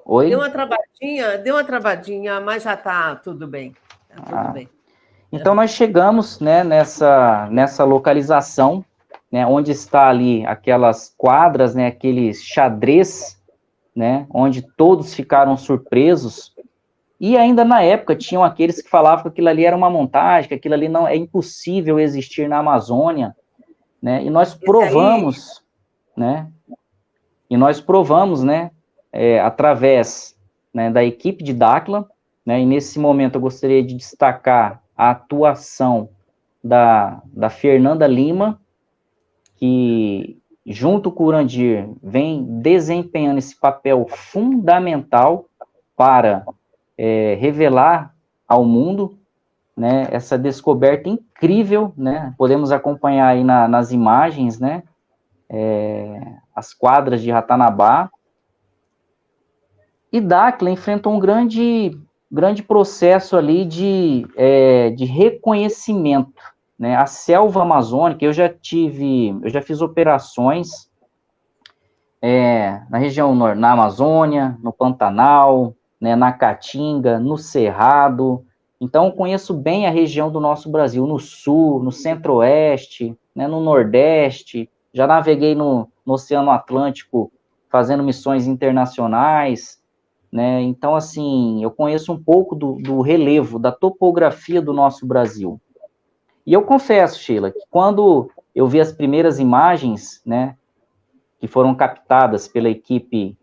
Oi? Deu uma travadinha, mas já está tudo bem. Tá tudo bem. Então, nós chegamos, né, nessa localização, né, onde está ali aquelas quadras, né, aqueles xadrez, né, onde todos ficaram surpresos, e ainda na época tinham aqueles que falavam que aquilo ali era uma montagem, que aquilo ali não é impossível existir na Amazônia, né, e nós provamos, né, através, né, da equipe de Dakhla, né, e nesse momento eu gostaria de destacar a atuação da Fernanda Lima, que, junto com o Urandir, vem desempenhando esse papel fundamental para revelar ao mundo, né, essa descoberta incrível, né, podemos acompanhar aí nas imagens, né, as quadras de Ratanabá, e Dakhla enfrentou um grande processo ali de reconhecimento, né? A selva amazônica, eu já fiz operações na região na Amazônia, no Pantanal, né, na Caatinga, no Cerrado. Então, eu conheço bem a região do nosso Brasil, no Sul, no Centro-Oeste, né, no Nordeste. Já naveguei no Oceano Atlântico fazendo missões internacionais, né? Então, assim, eu conheço um pouco do relevo, da topografia do nosso Brasil. E eu confesso, Sheila, que quando eu vi as primeiras imagens, né, que foram captadas pela equipe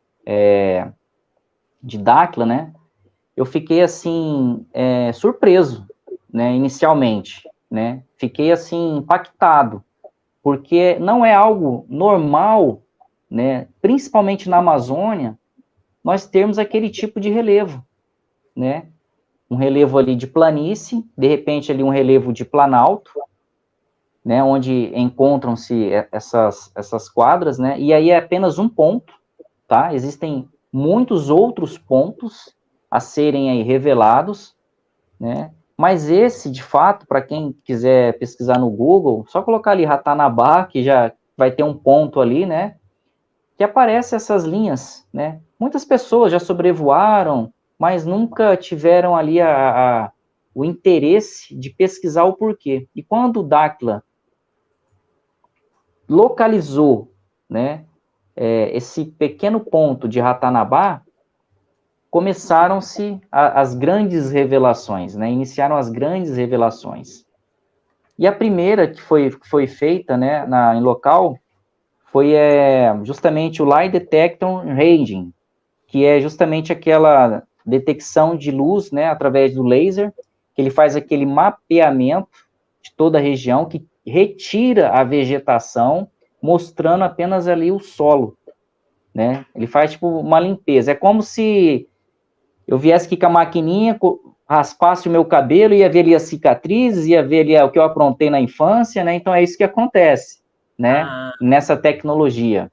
de Dakhla, né, eu fiquei, assim, surpreso, né, inicialmente, né, fiquei, assim, impactado, porque não é algo normal, né, principalmente na Amazônia, nós termos aquele tipo de relevo, né, um relevo ali de planície, de repente ali um relevo de planalto, né, onde encontram-se essas quadras, né, e aí é apenas um ponto, tá, existem muitos outros pontos a serem aí revelados, né, mas esse, de fato, para quem quiser pesquisar no Google, só colocar ali Ratanabá, que já vai ter um ponto ali, né, que aparece essas linhas, né, muitas pessoas já sobrevoaram, mas nunca tiveram ali o interesse de pesquisar o porquê. E quando o Dakhla localizou, né, esse pequeno ponto de Ratanabá, começaram-se as grandes revelações, né, iniciaram as grandes revelações. E a primeira que foi feita, né, em local, foi justamente o Lie Detection Ranging, que é justamente aquela detecção de luz, né, através do laser, que ele faz aquele mapeamento de toda a região, que retira a vegetação, mostrando apenas ali o solo, né, ele faz tipo uma limpeza, é como se eu viesse aqui com a maquininha, raspasse o meu cabelo, ia ver ali as cicatrizes, ia ver ali o que eu aprontei na infância, né? Então é isso que acontece, né? Nessa tecnologia.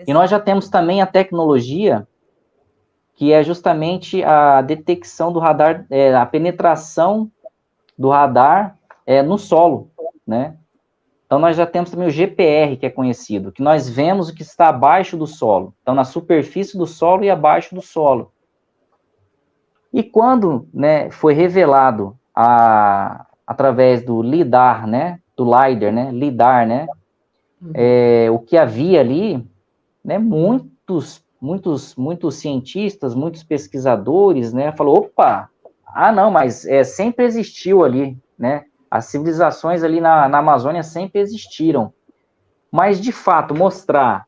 E nós já temos também a tecnologia que é justamente a detecção do radar, a penetração do radar no solo, né? Então, nós já temos também o GPR, que é conhecido, que nós vemos o que está abaixo do solo. Então, na superfície do solo e abaixo do solo. E quando, né, foi revelado através do LIDAR, né, do LiDAR, né, LIDAR, né, o que havia ali, né, muitos cientistas, muitos pesquisadores, né, falou, opa, não, mas sempre existiu ali, né, as civilizações ali na Amazônia sempre existiram, mas de fato mostrar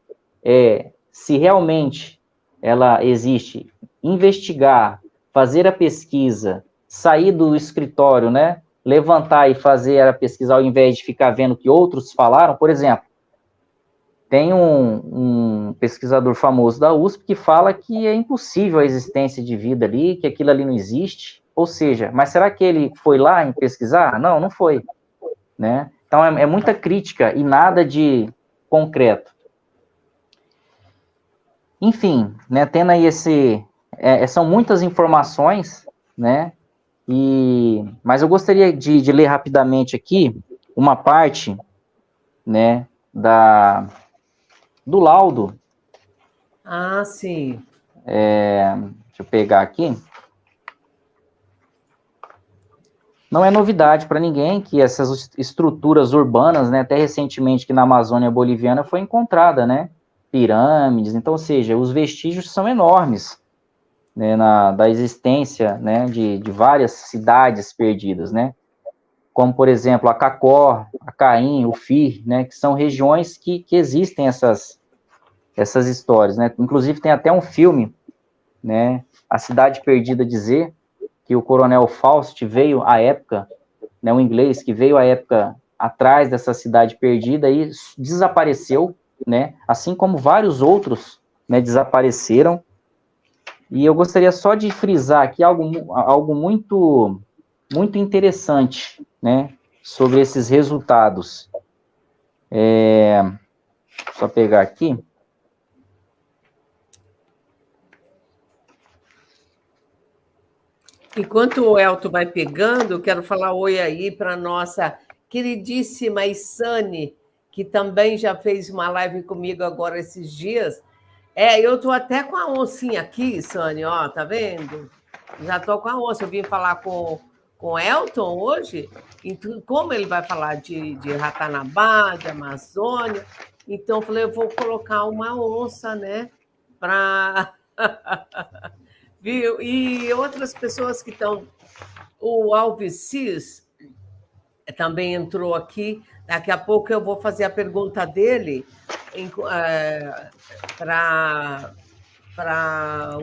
se realmente ela existe, investigar, fazer a pesquisa, sair do escritório, né, levantar e fazer a pesquisa ao invés de ficar vendo o que outros falaram, por exemplo, tem um pesquisador famoso da USP que fala que é impossível a existência de vida ali, que aquilo ali não existe. Ou seja, mas será que ele foi lá em pesquisar? Não, não foi, né? Então é muita crítica e nada de concreto. Enfim, né, tendo aí são muitas informações, né? Mas eu gostaria de ler rapidamente aqui uma parte, né, do laudo. Sim. Deixa eu pegar aqui. Não é novidade para ninguém que essas estruturas urbanas, né, até recentemente que na Amazônia boliviana foi encontrada, né, pirâmides, então, ou seja, os vestígios são enormes, né, da existência, né, de várias cidades perdidas, né, como, por exemplo, a Cacó, a Caim, o Fir, né, que são regiões que existem essas histórias, né, inclusive tem até um filme, né, A Cidade Perdida de Z, que o coronel Faust veio à época, né, um inglês que veio à época atrás dessa cidade perdida e desapareceu, né, assim como vários outros, né, desapareceram. E eu gostaria só de frisar aqui algo muito, muito interessante, né, sobre esses resultados. Só pegar aqui. Enquanto o Elton vai pegando, eu quero falar oi aí para a nossa queridíssima Isane, que também já fez uma live comigo agora esses dias. Eu estou até com a oncinha aqui, Isane, ó, tá vendo? Já estou com a onça. Eu vim falar com o Elton hoje, como ele vai falar de Ratanabá, de Amazônia, então eu falei, eu vou colocar uma onça, né, para... Viu? E outras pessoas que estão. O Alves Cis também entrou aqui. Daqui a pouco eu vou fazer a pergunta dele para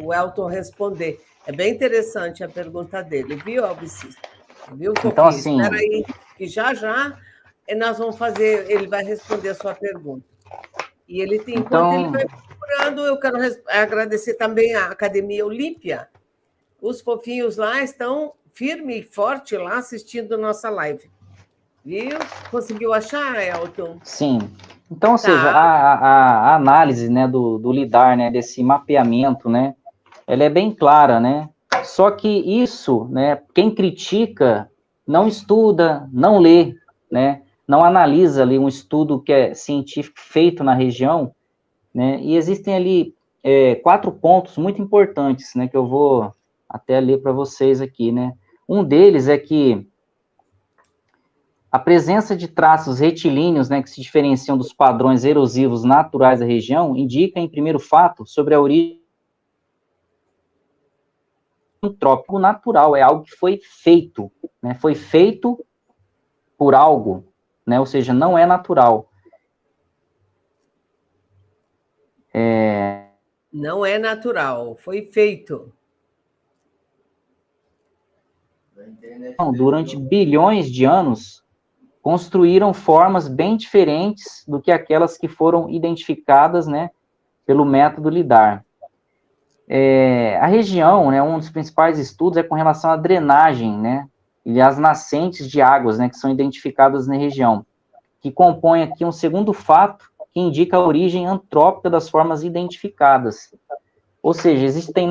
o Elton responder. É bem interessante a pergunta dele, viu, Alves Cis? Viu, Fofinho? Então, assim... Espera aí, que já nós vamos fazer. Ele vai responder a sua pergunta. E ele tem, enquanto ele vai procurando, eu quero agradecer também à Academia Olímpia. Os fofinhos lá estão firme e forte lá assistindo nossa live. Viu? Conseguiu achar, Elton? Sim. Então, ou seja, a análise, né, do LIDAR, né, desse mapeamento, né, ela é bem clara, né? Só que isso, né, quem critica não estuda, não lê, né, não analisa ali um estudo que é científico feito na região, né, e existem ali 4 pontos muito importantes, né, que eu vou até ler para vocês aqui, né. Um deles é que a presença de traços retilíneos, né, que se diferenciam dos padrões erosivos naturais da região, indica, em primeiro fato, sobre a origem trópico natural, é algo que foi feito, né, foi feito por algo, né, ou seja, não é natural. Não é natural, foi feito. Durante bilhões de anos, construíram formas bem diferentes do que aquelas que foram identificadas, né, pelo método LIDAR. A região, né, um dos principais estudos é com relação à drenagem, né, e as nascentes de águas, né, que são identificadas na região, que compõe aqui um segundo fato que indica a origem antrópica das formas identificadas. Ou seja, existem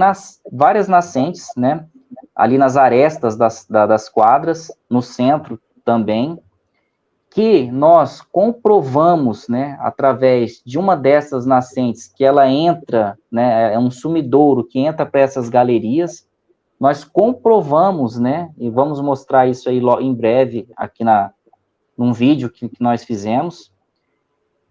várias nascentes, né, ali nas arestas das quadras, no centro também, que nós comprovamos, né, através de uma dessas nascentes, que ela entra, né, é um sumidouro que entra para essas galerias, nós comprovamos, né, e vamos mostrar isso aí em breve aqui num vídeo que nós fizemos.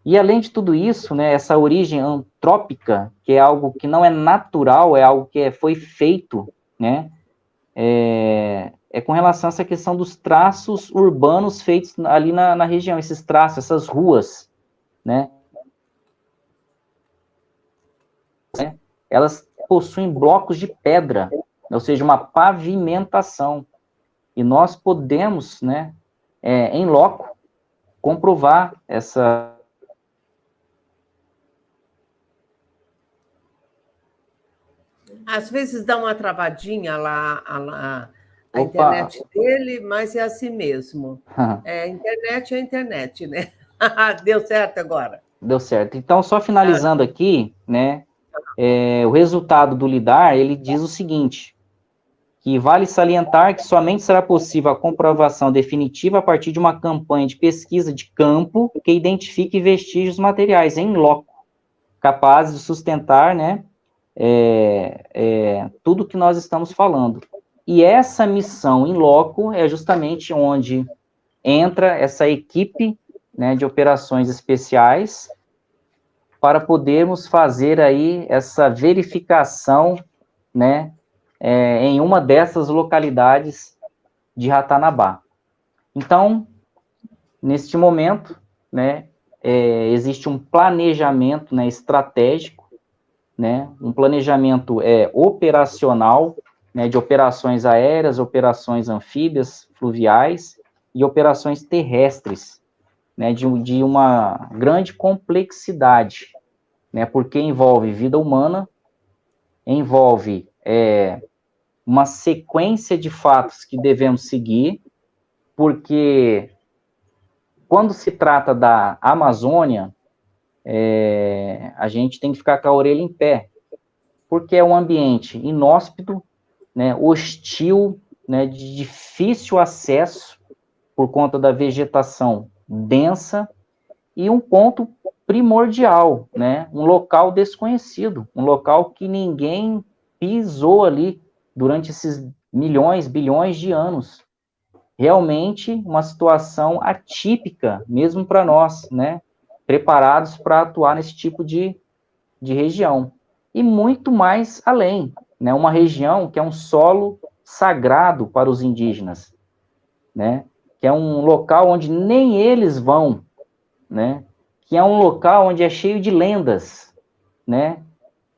E além de tudo isso, né, essa origem antrópica, que é algo que não é natural, é algo que foi feito, né, é com relação a essa questão dos traços urbanos feitos ali na região, esses traços, essas ruas, né? Elas possuem blocos de pedra, ou seja, uma pavimentação. E nós podemos, né, em loco, comprovar essa... Às vezes dá uma travadinha lá, a internet dele, mas é assim mesmo. Internet é internet, né? Deu certo agora? Deu certo. Então, só finalizando aqui, né, o resultado do LIDAR, ele diz o seguinte, que vale salientar que somente será possível a comprovação definitiva a partir de uma campanha de pesquisa de campo que identifique vestígios materiais em loco, capazes de sustentar, né, tudo que nós estamos falando. E essa missão em loco é justamente onde entra essa equipe, né, de operações especiais para podermos fazer aí essa verificação, né, em uma dessas localidades de Ratanabá. Então, neste momento, né, existe um planejamento, né, estratégico, né, um planejamento operacional, né, de operações aéreas, operações anfíbias, fluviais e operações terrestres, né, de uma grande complexidade, né, porque envolve vida humana, envolve uma sequência de fatos que devemos seguir, porque quando se trata da Amazônia, a gente tem que ficar com a orelha em pé, porque é um ambiente inóspito, né, hostil, né, de difícil acesso por conta da vegetação densa e um ponto primordial, né, um local desconhecido, um local que ninguém pisou ali durante esses milhões, bilhões de anos. Realmente uma situação atípica, mesmo para nós, né, preparados para atuar nesse tipo de região. E muito mais além, né, uma região que é um solo sagrado para os indígenas, né, que é um local onde nem eles vão, né, que é um local onde é cheio de lendas, né.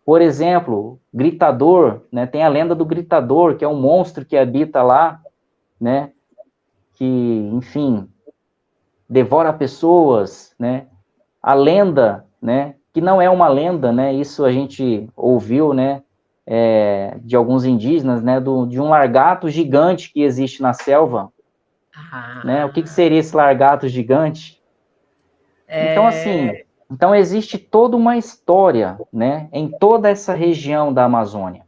Por exemplo, Gritador, né, tem a lenda do Gritador, que é um monstro que habita lá, né, que, enfim, devora pessoas, né. A lenda, né, que não é uma lenda, né, isso a gente ouviu, né, de alguns indígenas, né, de um largato gigante que existe na selva, né, o que seria esse largato gigante? Então, assim, então existe toda uma história, né, em toda essa região da Amazônia,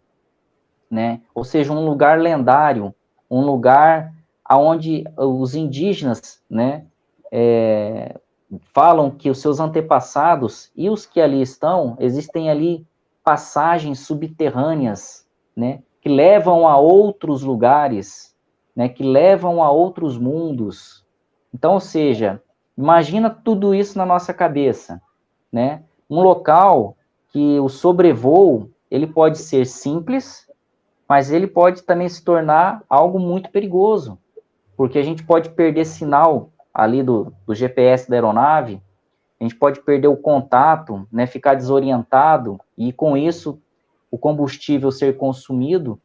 né, ou seja, um lugar lendário, um lugar onde os indígenas, né, falam que os seus antepassados e os que ali estão, existem ali passagens subterrâneas, né, que levam a outros lugares, né, que levam a outros mundos. Então, ou seja, imagina tudo isso na nossa cabeça, né? Um local que o sobrevoo, ele pode ser simples, mas ele pode também se tornar algo muito perigoso, porque a gente pode perder sinal ali do GPS da aeronave, a gente pode perder o contato, né, ficar desorientado, e com isso o combustível ser consumido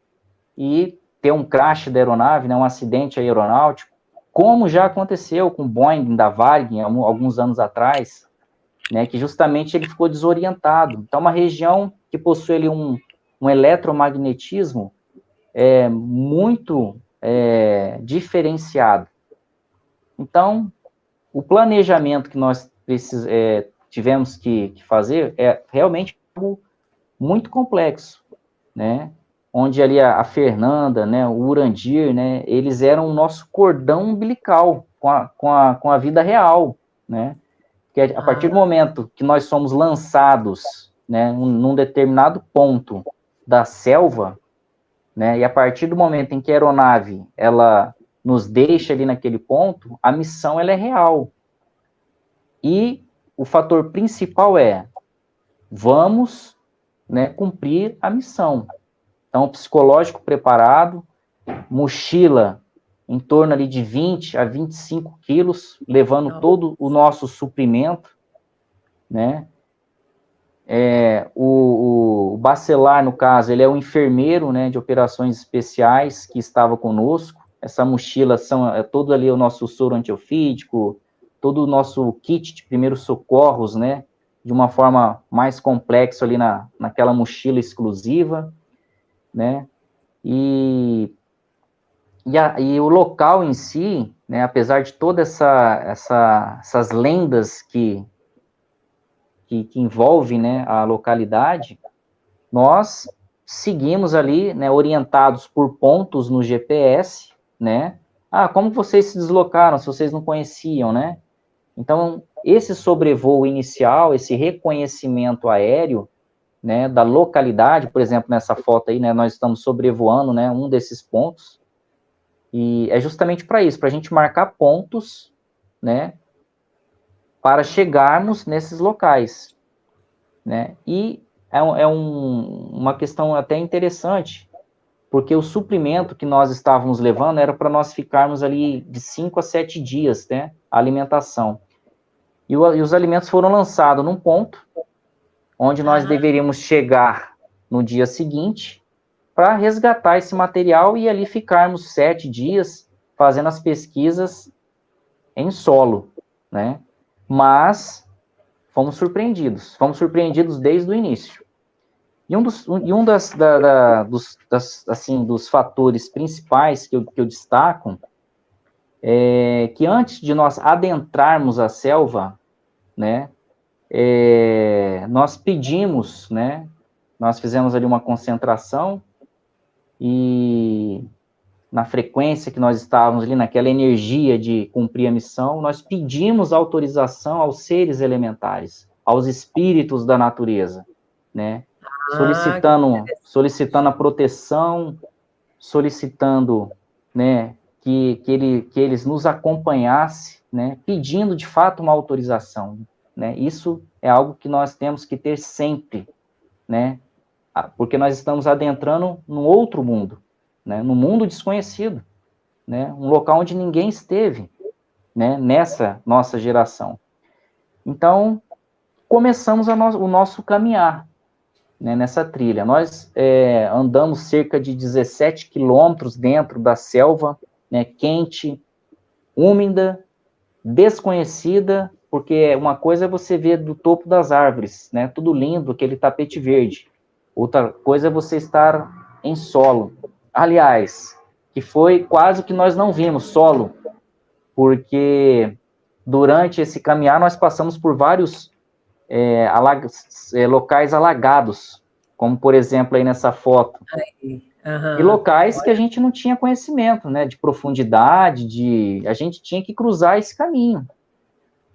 e ter um crash da aeronave, né, um acidente aeronáutico, como já aconteceu com o Boeing da Varig alguns anos atrás, né, que justamente ele ficou desorientado. Então, uma região que possui ali um eletromagnetismo muito diferenciado. Então, o planejamento que nós tivemos que fazer é realmente algo muito complexo, né? Onde ali a Fernanda, né, o Urandir, né, eles eram o nosso cordão umbilical com a vida real, né? Que a partir do momento que nós somos lançados, né, num determinado ponto da selva, né, e a partir do momento em que a aeronave ela nos deixa ali naquele ponto, a missão ela é real. E o fator principal vamos, né, cumprir a missão. Então, psicológico preparado, mochila em torno ali de 20 a 25 quilos, levando todo o nosso suprimento, né? O Bacelar, no caso, ele é um enfermeiro, né, de operações especiais que estava conosco. Essa mochila todo ali o nosso soro antiofídico, todo o nosso kit de primeiros socorros, né, de uma forma mais complexa ali naquela mochila exclusiva, né, e o local em si, né, apesar de todas essas lendas que envolvem, né, a localidade, nós seguimos ali, né, orientados por pontos no GPS, né, como vocês se deslocaram, se vocês não conheciam, né, então, esse sobrevoo inicial, esse reconhecimento aéreo, né, da localidade, por exemplo, nessa foto aí, né, nós estamos sobrevoando, né, um desses pontos, e é justamente para isso, para a gente marcar pontos, né, para chegarmos nesses locais, né, e uma questão até interessante, porque o suprimento que nós estávamos levando era para nós ficarmos ali de 5 a 7 dias, né, a alimentação. E os alimentos foram lançados num ponto onde nós deveríamos chegar no dia seguinte para resgatar esse material e ali ficarmos 7 dias fazendo as pesquisas em solo, né? Mas fomos surpreendidos desde o início. E dos fatores principais que eu destaco é que antes de nós adentrarmos a selva, né, nós pedimos, né, nós fizemos ali uma concentração e na frequência que nós estávamos ali, naquela energia de cumprir a missão, nós pedimos autorização aos seres elementares, aos espíritos da natureza, né, solicitando a proteção, solicitando, né, que eles nos acompanhassem, né, pedindo de fato uma autorização, né, isso é algo que nós temos que ter sempre, né, porque nós estamos adentrando num outro mundo, né, num mundo desconhecido, né, um local onde ninguém esteve, né, nessa nossa geração. Então, começamos o nosso caminhar, né, nessa trilha. Nós andamos cerca de 17 quilômetros dentro da selva, né, quente, úmida, desconhecida, porque uma coisa é você ver do topo das árvores, né, tudo lindo, aquele tapete verde. Outra coisa é você estar em solo. Aliás, que foi quase que nós não vimos solo, porque durante esse caminhar nós passamos por vários locais alagados, como por exemplo aí nessa foto. E locais que a gente não tinha conhecimento, né, de profundidade, a gente tinha que cruzar esse caminho,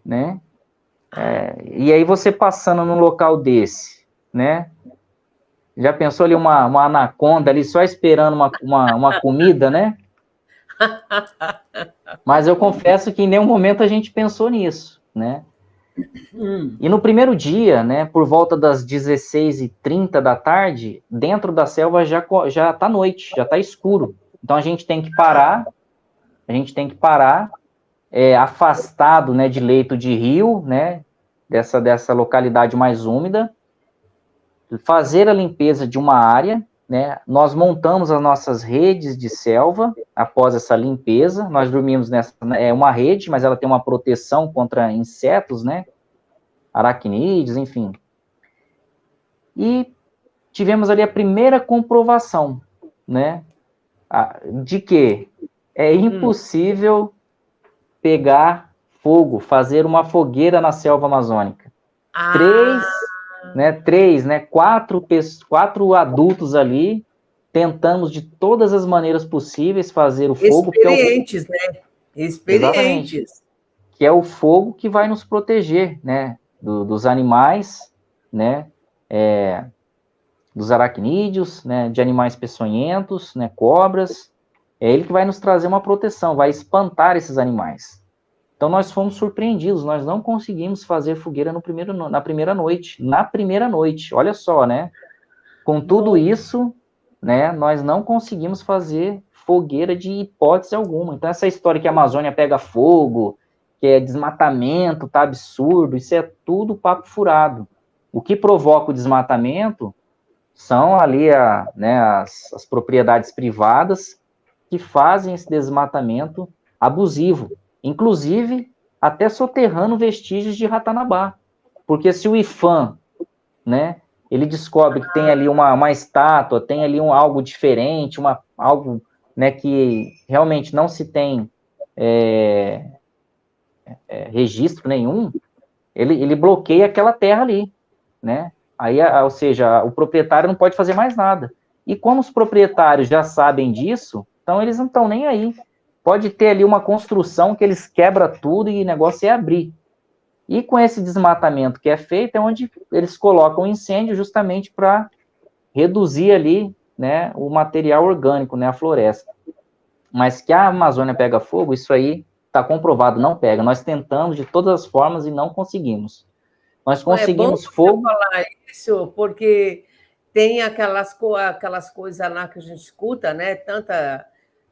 né, e aí você passando num local desse, né, já pensou ali uma anaconda ali só esperando uma comida, né, mas eu confesso que em nenhum momento a gente pensou nisso, né. E no primeiro dia, né, por volta das 16h30 da tarde, dentro da selva já está noite, já está escuro. Então a gente tem que parar, afastado, né, de leito de rio, né, dessa localidade mais úmida, fazer a limpeza de uma área, né, nós montamos as nossas redes de selva após essa limpeza, nós dormimos nessa, uma rede, mas ela tem uma proteção contra insetos, né, aracnídeos, enfim. E tivemos ali a primeira comprovação, né, de que é impossível pegar fogo, fazer uma fogueira na selva amazônica. Quatro adultos ali, tentamos de todas as maneiras possíveis fazer o fogo. Experientes, né? Experientes. Exatamente. Que é o fogo que vai nos proteger, né, dos animais, né, dos aracnídeos, né, de animais peçonhentos, né, cobras. É ele que vai nos trazer uma proteção, vai espantar esses animais. Então, nós fomos surpreendidos, nós não conseguimos fazer fogueira na primeira noite, olha só, né? Com tudo isso, né, nós não conseguimos fazer fogueira de hipótese alguma. Então, essa história que a Amazônia pega fogo, que é desmatamento, tá absurdo, isso é tudo papo furado. O que provoca o desmatamento são ali as propriedades privadas que fazem esse desmatamento abusivo, inclusive até soterrando vestígios de Ratanabá. Porque se o IPHAN, né, ele descobre que tem ali uma estátua, tem ali algo diferente, algo, né, que realmente não se tem registro nenhum, ele bloqueia aquela terra ali, né? Aí, ou seja, o proprietário não pode fazer mais nada. E como os proprietários já sabem disso, então eles não estão nem aí. Pode ter ali uma construção que eles quebram tudo e o negócio é abrir. E com esse desmatamento que é feito, é onde eles colocam incêndio justamente para reduzir ali, né, o material orgânico, né, a floresta. Mas que a Amazônia pega fogo, isso aí está comprovado, não pega. Nós tentamos de todas as formas e não conseguimos. Nós conseguimos fogo. É bom você falar isso, porque tem aquelas coisas lá que a gente escuta, né? Tanta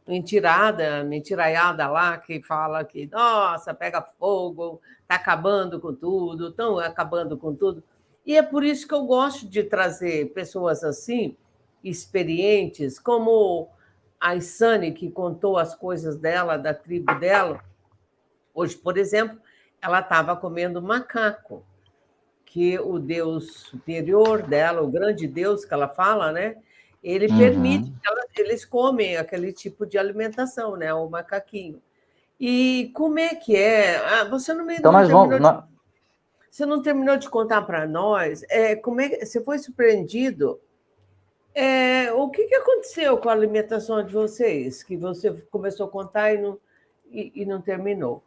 mentiraiada lá que fala que, nossa, pega fogo, está acabando com tudo, estão acabando com tudo. E é por isso que eu gosto de trazer pessoas assim, experientes, como a Isane, que contou as coisas dela, da tribo dela. Hoje, por exemplo, ela estava comendo macaco, que o Deus superior dela, o grande Deus que ela fala, né? Ele permite que eles comem aquele tipo de alimentação, né? O macaquinho. E como é que é? Você você não terminou de contar para nós como é que você foi surpreendido? O que aconteceu com a alimentação de vocês? Que você começou a contar e não terminou.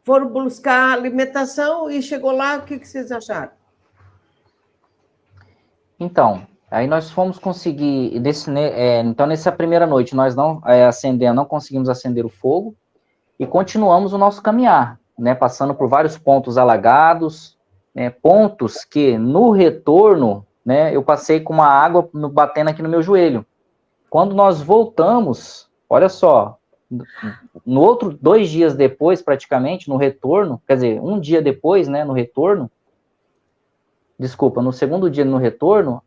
Foram buscar alimentação e chegou lá, o que vocês acharam? Então, aí nós fomos conseguir, então nessa primeira noite nós não conseguimos acender o fogo e continuamos o nosso caminhar, né, passando por vários pontos alagados, né, pontos que no retorno, né, eu passei com uma água batendo aqui no meu joelho. Quando nós voltamos, olha só, no outro 2 dias depois, praticamente, no retorno, quer dizer, um dia depois, né, no segundo dia no retorno,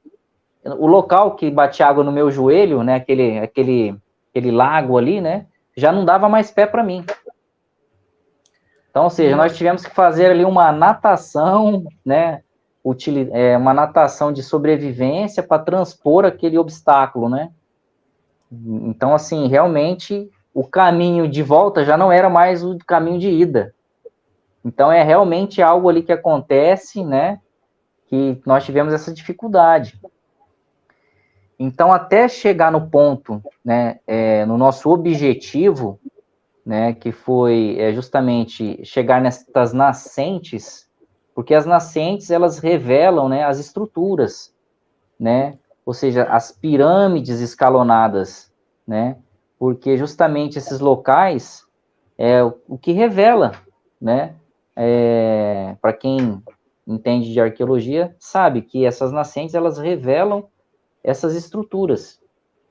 o local que bate água no meu joelho, né, aquele lago ali, né, já não dava mais pé para mim. Então, ou seja, nós tivemos que fazer ali uma natação, né, uma natação de sobrevivência para transpor aquele obstáculo, né. Então, assim, realmente, o caminho de volta já não era mais o caminho de ida. Então, é realmente algo ali que acontece, né, que nós tivemos essa dificuldade. Então, até chegar no ponto, né, no nosso objetivo, né, que foi justamente chegar nessas nascentes, porque as nascentes, elas revelam, né, as estruturas, né, ou seja, as pirâmides escalonadas, né, porque justamente esses locais é o que revela, né, para quem entende de arqueologia, sabe que essas nascentes, elas revelam essas estruturas.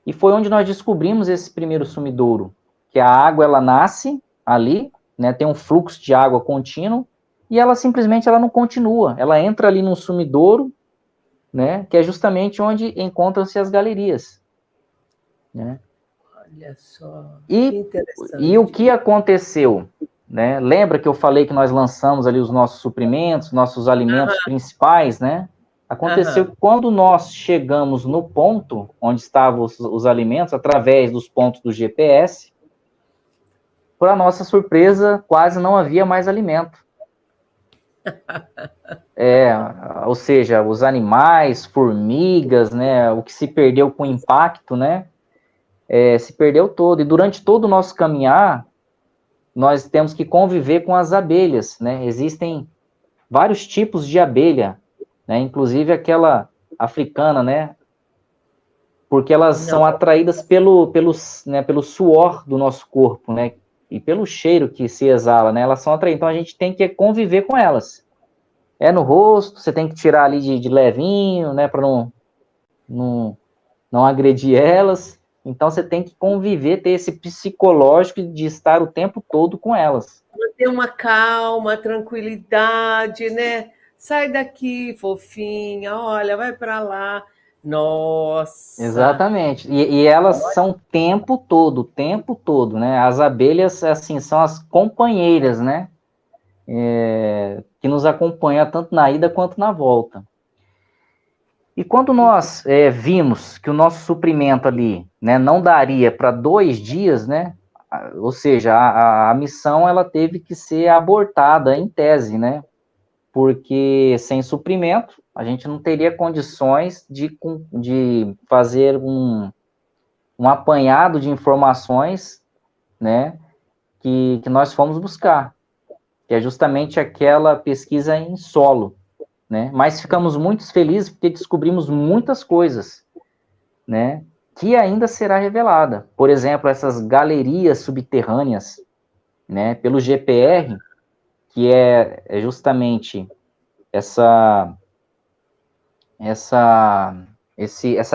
E foi onde nós descobrimos esse primeiro sumidouro, que a água, ela nasce ali, né, tem um fluxo de água contínuo, e ela simplesmente ela não continua, ela entra ali num sumidouro, né, que é justamente onde encontram-se as galerias, né. Olha só, que interessante. E o que aconteceu? Né? Lembra que eu falei que nós lançamos ali os nossos suprimentos, nossos alimentos principais, né? Aconteceu que quando nós chegamos no ponto onde estavam os alimentos, através dos pontos do GPS, para nossa surpresa, quase não havia mais alimento. Ou seja, os animais, formigas, né, o que se perdeu com o impacto, né, se perdeu todo. E durante todo o nosso caminhar, nós temos que conviver com as abelhas, né? Existem vários tipos de abelha, né, inclusive aquela africana, né, porque elas são atraídas pelo suor do nosso corpo, né, e pelo cheiro que se exala, né, elas são atraídas, então a gente tem que conviver com elas. No rosto, você tem que tirar ali de levinho, né, para não agredir elas, então você tem que conviver, ter esse psicológico de estar o tempo todo com elas. Manter uma calma, tranquilidade, né? Sai daqui, fofinha, olha, vai para lá. Nossa! Exatamente. E elas são o tempo todo, né? As abelhas, assim, são as companheiras, né? Que nos acompanham tanto na ida quanto na volta. E quando nós vimos que o nosso suprimento ali, né, não daria para 2 dias, né? Ou seja, a missão ela teve que ser abortada em tese, né? Porque sem suprimento a gente não teria condições de fazer um apanhado de informações, né, que nós fomos buscar, que é justamente aquela pesquisa em solo, né, mas ficamos muito felizes porque descobrimos muitas coisas, né, que ainda será revelada. Por exemplo, essas galerias subterrâneas, né, pelo GPR, que é justamente essa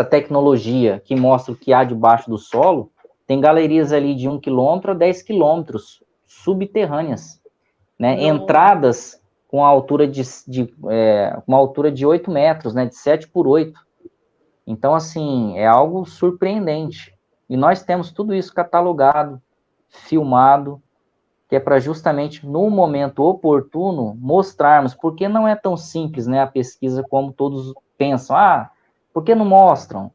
tecnologia que mostra o que há debaixo do solo. Tem galerias ali de 1 quilômetro a 10 quilômetros subterrâneas, né? Entradas com a altura uma altura de 8 metros, né? De 7 por 8. Então, assim, é algo surpreendente. E nós temos tudo isso catalogado, filmado, que é para justamente, no momento oportuno, mostrarmos, porque não é tão simples, né, a pesquisa como todos pensam. Por que não mostram?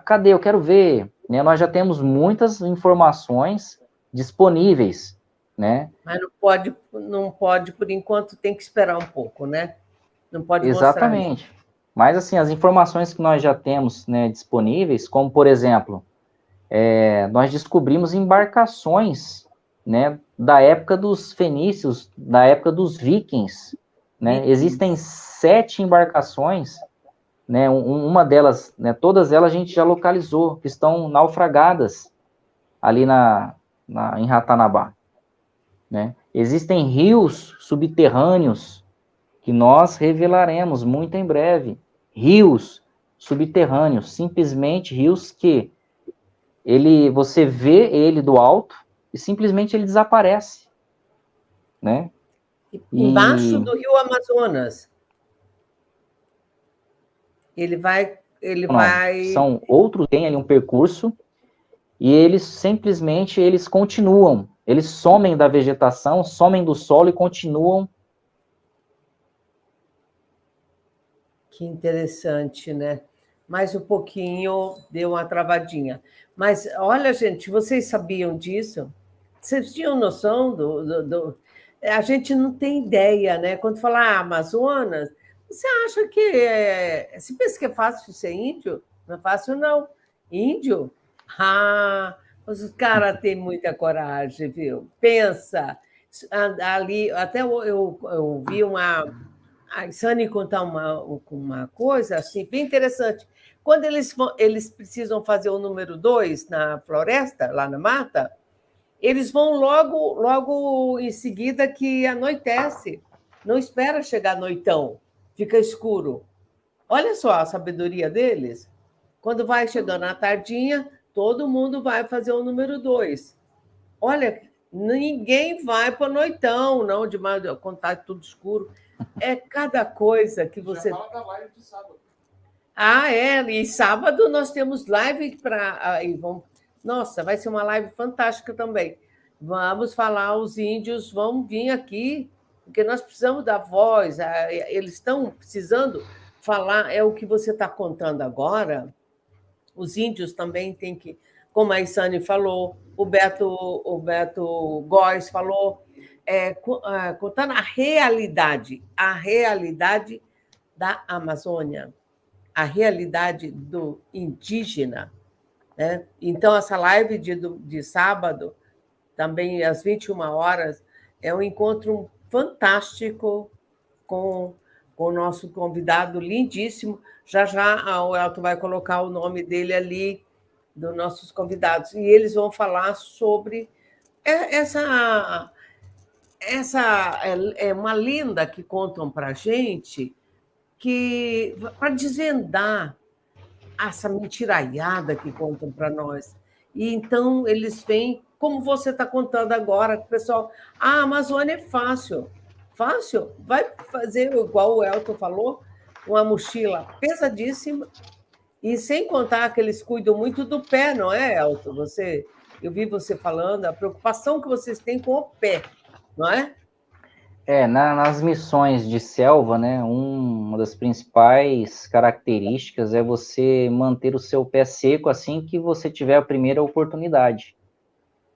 Cadê? Eu quero ver. Né, nós já temos muitas informações disponíveis, né? Mas não pode, por enquanto, tem que esperar um pouco, né? Não pode mostrar. Exatamente. Mas, assim, as informações que nós já temos, né, disponíveis, como, por exemplo, nós descobrimos embarcações, né, da época dos fenícios, da época dos vikings, né? Existem 7 embarcações, né? Uma delas, né, todas elas a gente já localizou, que estão naufragadas ali em Ratanabá, né? Existem rios subterrâneos que nós revelaremos muito em breve. Rios subterrâneos, simplesmente rios que você vê ele do alto e simplesmente ele desaparece, né? Embaixo do Rio Amazonas. Ele vai... São outros, tem ali um percurso, e eles continuam, eles somem da vegetação, somem do solo e continuam. Que interessante, né? Mais um pouquinho deu uma travadinha. Mas, olha, gente, vocês sabiam disso? Vocês tinham noção A gente não tem ideia, né? Quando fala Amazonas, você acha que... Você pensa que é fácil ser índio? Não é fácil, não. Índio? Os caras têm muita coragem, viu? Pensa. Ali, até eu vi uma... A Sani contar uma coisa assim, bem interessante. Quando eles precisam fazer o número 2 na floresta, lá na mata, eles vão logo em seguida que anoitece. Não espera chegar noitão, fica escuro. Olha só a sabedoria deles. Quando vai chegando a tardinha, todo mundo vai fazer o número 2. Olha, ninguém vai para noitão, não, quando está tudo escuro. É cada coisa que você... Já fala da live de sábado. E sábado nós temos live para... Nossa, vai ser uma live fantástica também. Vamos falar, os índios vão vir aqui, porque nós precisamos da voz, eles estão precisando falar é o que você está contando agora. Os índios também têm que, como a Isane falou, o Beto Góes falou, contando a realidade da Amazônia, a realidade do indígena, né? Então, essa live de sábado, também às 21 horas, é um encontro fantástico com o nosso convidado lindíssimo. Já já o Elton vai colocar o nome dele ali, dos nossos convidados, e eles vão falar sobre essa é uma lenda que contam para a gente, que para desvendar essa mentiraiada que contam para nós. E então eles vêm, como você está contando agora, pessoal, a Amazônia é fácil. Fácil? Vai fazer igual o Elton falou, uma mochila pesadíssima, e sem contar que eles cuidam muito do pé, não é, Elton? Eu vi você falando, a preocupação que vocês têm com o pé, não é? Nas missões de selva, né, uma das principais características é você manter o seu pé seco assim que você tiver a primeira oportunidade.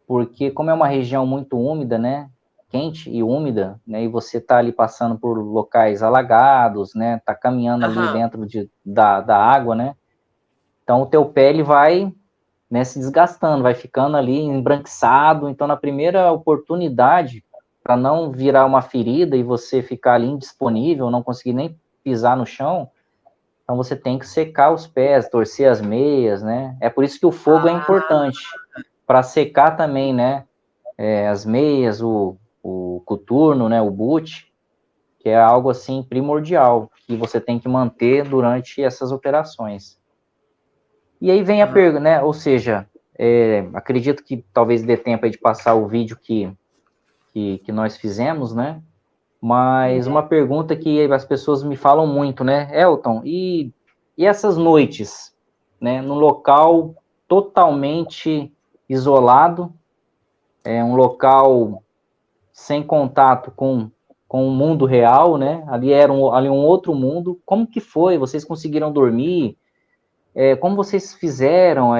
Porque como é uma região muito úmida, né, quente e úmida, né, e você está ali passando por locais alagados, né, está caminhando ali dentro da água, né, então o teu pé ele vai, né, se desgastando, vai ficando ali embranquiçado, então na primeira oportunidade, para não virar uma ferida e você ficar ali indisponível, não conseguir nem pisar no chão, então você tem que secar os pés, torcer as meias, né, é por isso que o fogo é importante, para secar também, né, as meias, o coturno, né, o boot, que é algo assim primordial, que você tem que manter durante essas operações. E aí vem a pergunta, né, ou seja, acredito que talvez dê tempo aí de passar o vídeo que nós fizemos, né, mas uma pergunta que as pessoas me falam muito, né, Elton, e essas noites, né, num local totalmente isolado, um local sem contato com o mundo real, né? Ali era um outro mundo. Como que foi? Vocês conseguiram dormir? Como vocês fizeram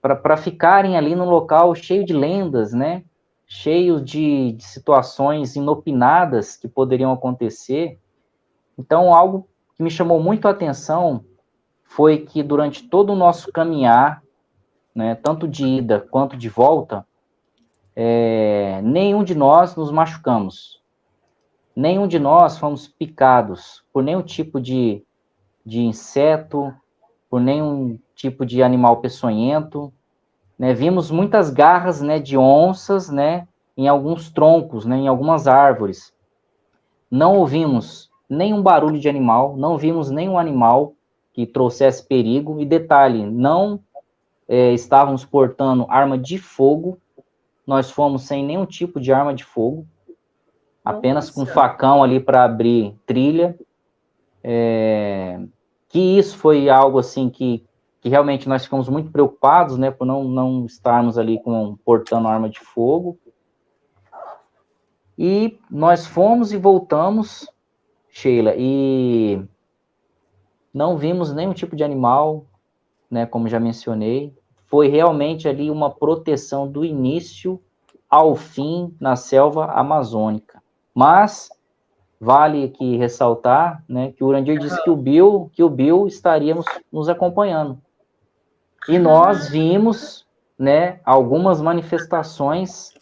para ficarem ali num local cheio de lendas, né? Cheio de situações inopinadas que poderiam acontecer. Então, algo que me chamou muito a atenção foi que durante todo o nosso caminhar, né, tanto de ida quanto de volta, nenhum de nós nos machucamos. Nenhum de nós fomos picados por nenhum tipo de inseto, por nenhum tipo de animal peçonhento, né? Vimos muitas garras, né, de onças, né, em alguns troncos, né, em algumas árvores. Não ouvimos nenhum barulho de animal, não vimos nenhum animal que trouxesse perigo. E detalhe, não estávamos portando arma de fogo, nós fomos sem nenhum tipo de arma de fogo, apenas com facão ali para abrir trilha. Que isso foi algo assim que realmente nós ficamos muito preocupados, né, por não estarmos ali portando arma de fogo. E nós fomos e voltamos, Sheila, e não vimos nenhum tipo de animal, né, como já mencionei. Foi realmente ali uma proteção do início ao fim na selva amazônica. Mas vale aqui ressaltar, né, que o Urandir disse que o Bill estaria nos acompanhando. E nós vimos, né, algumas manifestações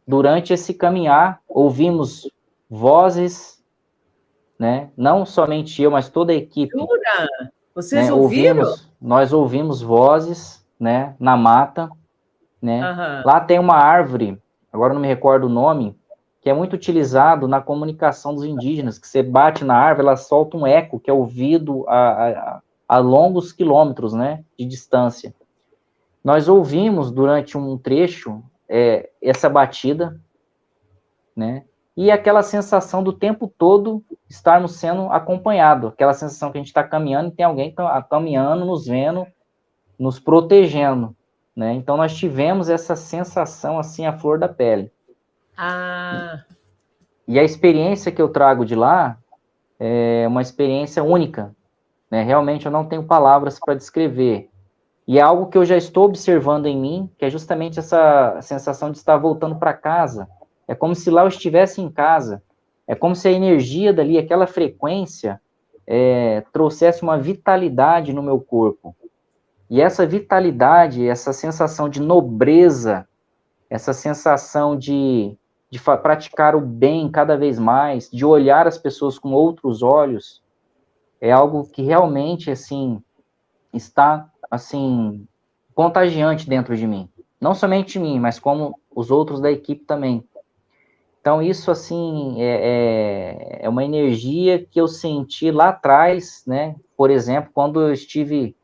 durante esse caminhar, ouvimos vozes, né, não somente eu, mas toda a equipe. Jura? Vocês ouviram? Nós ouvimos vozes, né, na mata, né. Lá tem uma árvore, agora não me recordo o nome, que é muito utilizado na comunicação dos indígenas, que você bate na árvore, ela solta um eco que é ouvido a longos quilômetros, né, de distância. Nós ouvimos durante um trecho essa batida, né, e aquela sensação do tempo todo estarmos sendo acompanhados, aquela sensação que a gente está caminhando e tem alguém caminhando, nos vendo, nos protegendo, né? Então nós tivemos essa sensação assim à flor da pele. E a experiência que eu trago de lá é uma experiência única, né? Realmente eu não tenho palavras para descrever. E é algo que eu já estou observando em mim, que é justamente essa sensação de estar voltando para casa. É como se lá eu estivesse em casa. É como se a energia dali, aquela frequência, trouxesse uma vitalidade no meu corpo. E essa vitalidade, essa sensação de nobreza, essa sensação de praticar o bem cada vez mais, de olhar as pessoas com outros olhos, é algo que realmente, assim, está, assim, contagiante dentro de mim. Não somente de mim, mas como os outros da equipe também. Então, isso, assim, é uma energia que eu senti lá atrás, né? Por exemplo, quando eu estive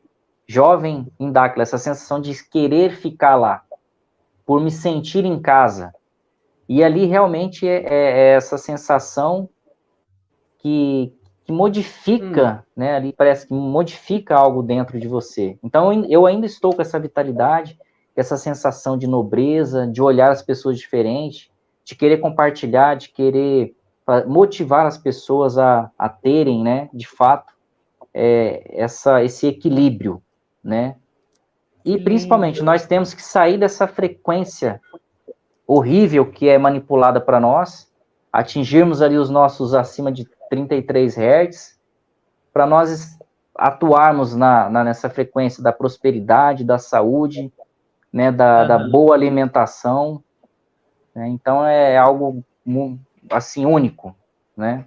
jovem em Dáquila, essa sensação de querer ficar lá, por me sentir em casa. E ali realmente é essa sensação que modifica, né? Ali parece que modifica algo dentro de você. Então, eu ainda estou com essa vitalidade, essa sensação de nobreza, de olhar as pessoas diferentes, de querer compartilhar, de querer motivar as pessoas a terem, né, de fato, esse equilíbrio, né? E, principalmente, nós temos que sair dessa frequência horrível que é manipulada para nós, atingirmos ali os nossos acima de 33 Hz, para nós atuarmos nessa frequência da prosperidade, da saúde, né, da boa alimentação, né? Então é algo assim único, né?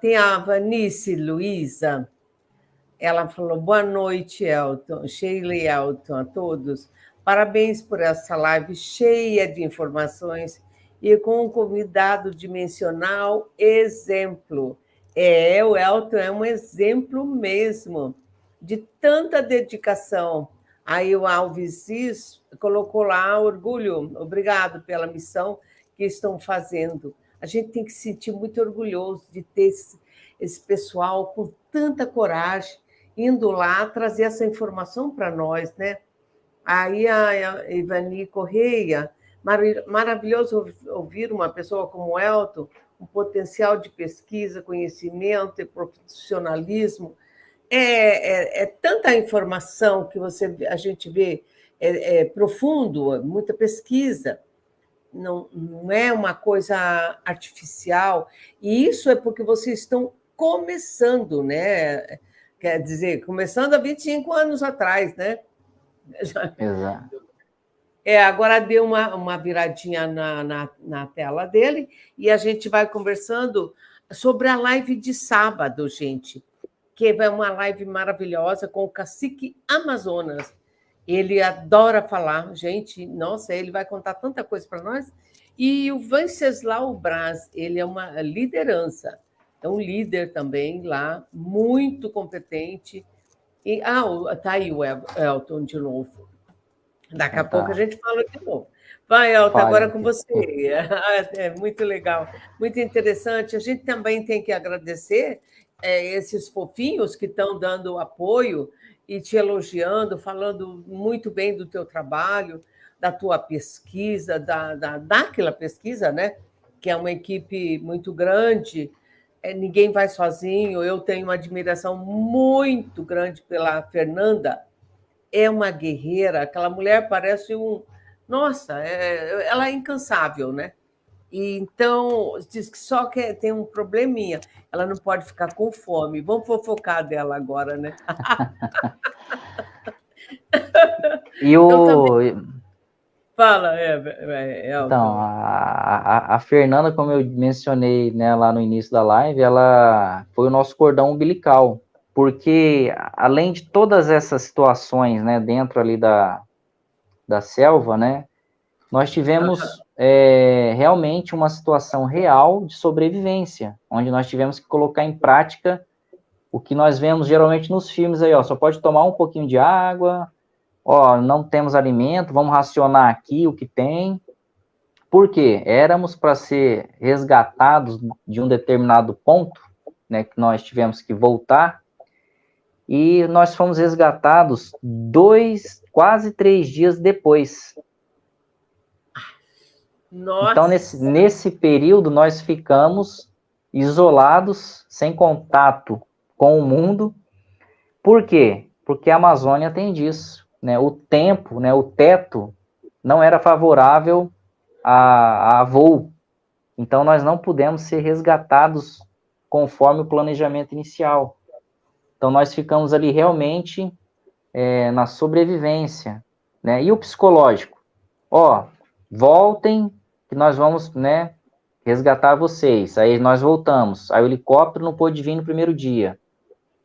Tem a Vanice Luiza, ela falou: boa noite, Elton, Sheila e Elton, a todos. Parabéns por essa live cheia de informações e com um convidado dimensional exemplo. O Elton é um exemplo mesmo de tanta dedicação. Aí o Alves Is colocou lá: orgulho, obrigado pela missão que estão fazendo. A gente tem que se sentir muito orgulhoso de ter esse pessoal com tanta coragem, indo lá trazer essa informação para nós, né? Aí a Ivani Correia, maravilhoso ouvir uma pessoa como o Elton, um potencial de pesquisa, conhecimento e profissionalismo. É tanta informação que a gente vê, profundo, muita pesquisa, não é uma coisa artificial, e isso é porque vocês estão começando, né? Quer dizer, começando há 25 anos atrás, né? Exato. Agora deu uma viradinha na tela dele e a gente vai conversando sobre a live de sábado, gente, que é uma live maravilhosa com o Cacique Amazonas. Ele adora falar, gente, nossa, ele vai contar tanta coisa para nós. E o Venceslau Braz, ele é uma liderança, é um líder também lá, muito competente. E, tá aí o Elton de novo. Daqui a pouco a gente fala de novo. Vai, Elton, agora com você. É muito legal, muito interessante. A gente também tem que agradecer esses fofinhos que estão dando apoio e te elogiando, falando muito bem do teu trabalho, da tua pesquisa, daquela pesquisa, né? Que é uma equipe muito grande, ninguém vai sozinho. Eu tenho uma admiração muito grande pela Fernanda, é uma guerreira, aquela mulher parece Nossa, ela é incansável, né? E então, diz que só que tem um probleminha, ela não pode ficar com fome. Vamos fofocar dela agora, né? E Fala, Então, a Fernanda, como eu mencionei, né, lá no início da live, ela foi o nosso cordão umbilical, porque além de todas essas situações, né, dentro ali da selva, né, nós tivemos realmente uma situação real de sobrevivência, onde nós tivemos que colocar em prática o que nós vemos geralmente nos filmes aí, ó, só pode tomar um pouquinho de água, ó, não temos alimento, vamos racionar aqui o que tem. Por quê? Éramos para ser resgatados de um determinado ponto, né, que nós tivemos que voltar, e nós fomos resgatados quase 3 dias depois. Nossa. Então, nesse período, nós ficamos isolados, sem contato com o mundo. Por quê? Porque a Amazônia tem disso, né? O tempo, né, o teto não era favorável a voo. Então, nós não pudemos ser resgatados conforme o planejamento inicial. Então, nós ficamos ali realmente na sobrevivência, né? E o psicológico? Ó, voltem que nós vamos, né, resgatar vocês. Aí nós voltamos. Aí o helicóptero não pôde vir no primeiro dia.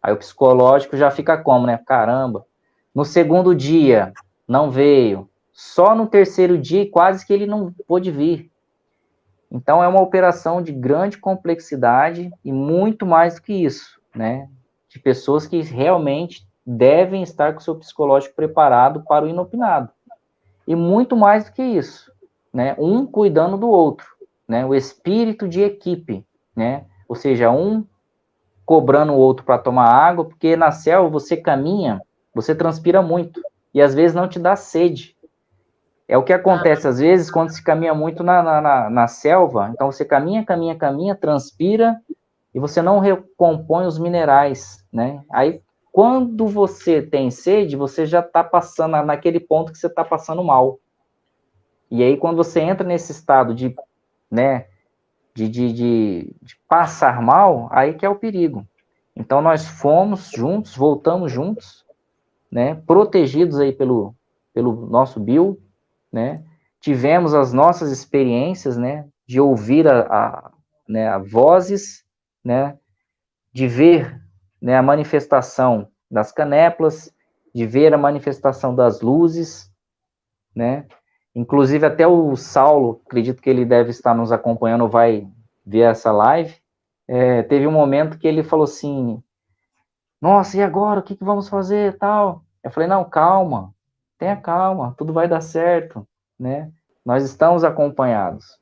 Aí o psicológico já fica como, né? Caramba. No segundo dia, não veio. Só no terceiro dia, quase que ele não pôde vir. Então, é uma operação de grande complexidade e muito mais do que isso, né? De pessoas que realmente devem estar com o seu psicológico preparado para o inopinado. E muito mais do que isso, né? Um cuidando do outro, né? O espírito de equipe, né? Ou seja, um cobrando o outro para tomar água, porque na selva você caminha, você transpira muito, e às vezes não te dá sede. É o que acontece, às vezes, quando se caminha muito na selva. Então, você caminha, transpira, e você não recompõe os minerais, né? Aí, quando você tem sede, você já está passando naquele ponto que você está passando mal. E aí, quando você entra nesse estado de, né, de passar mal, aí que é o perigo. Então, nós fomos juntos, voltamos juntos, né, protegidos aí pelo nosso Bill, né? Tivemos as nossas experiências, né? De ouvir né, a vozes, né? De ver, né, a manifestação das canéplas, de ver a manifestação das luzes, né? Inclusive até o Saulo, acredito que ele deve estar nos acompanhando, vai ver essa live. Teve um momento que ele falou assim: nossa, e agora? O que vamos fazer, tal? Eu falei: não, calma, tenha calma, tudo vai dar certo, né? Nós estamos acompanhados.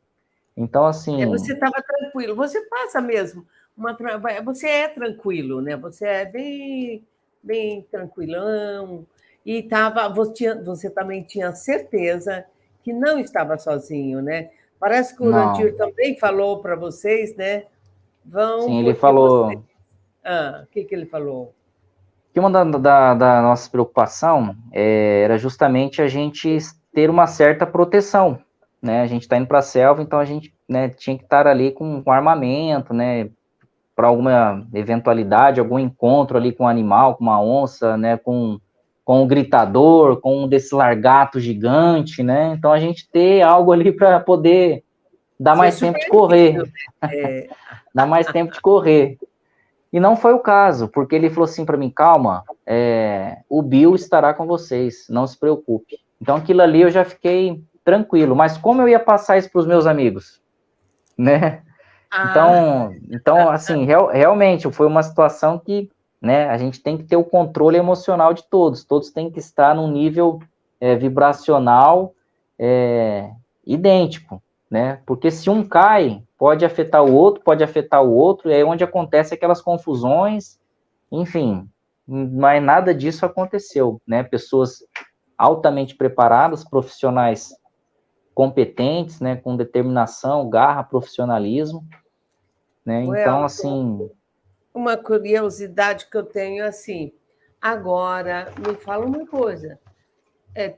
Então, assim... Você estava tranquilo. Você passa mesmo. Você é tranquilo, né? Você é bem, bem tranquilão. E você também tinha certeza que não estava sozinho, né? Parece que o Não. Urantir também falou para vocês, né? Vão Sim, ele porque você. falou O que ele falou? que uma da nossa preocupação era justamente a gente ter uma certa proteção, né? A gente está indo para a selva, então a gente, né, tinha que estar ali com armamento, né? Para alguma eventualidade, algum encontro ali com um animal, com uma onça, né? Com um gritador, com um desse largato gigante, né? Então a gente ter algo ali para poder dar Ser mais tempo de correr, surpreendido, né? dar mais tempo de correr. E não foi o caso, porque ele falou assim para mim: calma, o Bill estará com vocês, não se preocupe. Então aquilo ali eu já fiquei tranquilo, mas como eu ia passar isso para os meus amigos, né? Então assim, realmente foi uma situação que, né, a gente tem que ter o controle emocional de todos têm que estar num nível vibracional idêntico, né? Porque se um cai, pode afetar o outro, e aí é onde acontece aquelas confusões, enfim, mas nada disso aconteceu, né? Pessoas altamente preparadas, profissionais competentes, né, com determinação, garra, profissionalismo, né? Então, assim... Uma curiosidade que eu tenho assim. Agora, me fala uma coisa.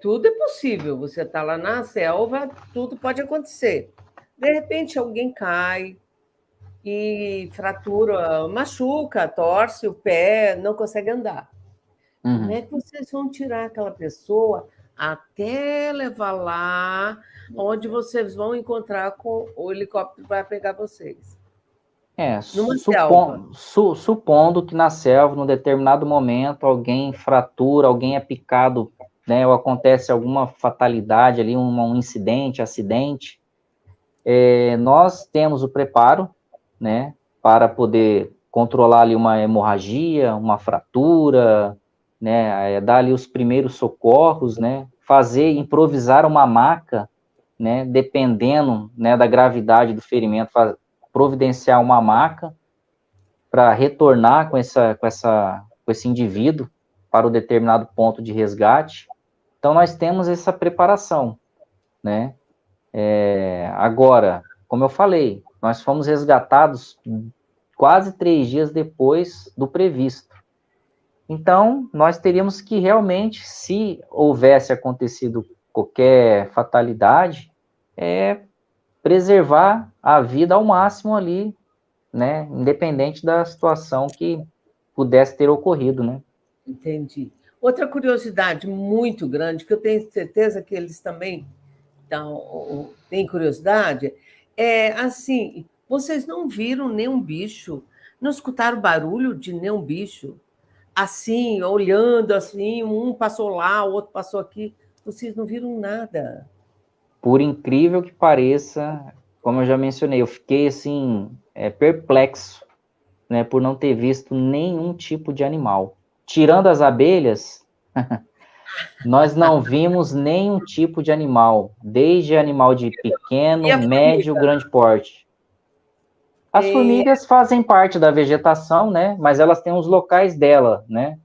Tudo é possível. Você está lá na selva, tudo pode acontecer. De repente, alguém cai e fratura, machuca, torce o pé, não consegue andar. Como é que vocês vão tirar aquela pessoa até levar lá, onde vocês vão encontrar com o helicóptero para pegar vocês? Numa selva. Supondo que na selva, num determinado momento, alguém fratura, alguém é picado, né, ou acontece alguma fatalidade ali, um incidente, acidente, nós temos o preparo, né, para poder controlar ali uma hemorragia, uma fratura, né, dar ali os primeiros socorros, né, improvisar uma maca, né, dependendo, né, da gravidade do ferimento, providenciar uma maca para retornar com esse indivíduo para o determinado ponto de resgate. Então, nós temos essa preparação, né? Agora, como eu falei, Nós fomos resgatados quase 3 dias depois do previsto. Então, nós teríamos que realmente, se houvesse acontecido qualquer fatalidade, preservar a vida ao máximo ali, né? Independente da situação que pudesse ter ocorrido, né? Entendi. Outra curiosidade muito grande, que eu tenho certeza que eles também têm curiosidade, é assim, vocês não viram nenhum bicho, não escutaram barulho de nenhum bicho, assim, olhando assim, um passou lá, o outro passou aqui, vocês não viram nada. Por incrível que pareça, como eu já mencionei, eu fiquei assim, perplexo, né, por não ter visto nenhum tipo de animal. Tirando as abelhas, nós não vimos nenhum tipo de animal, desde animal de E pequeno, a médio, formiga? grande porte. As Tem... formigas fazem parte da vegetação, né, mas elas têm os locais dela, né?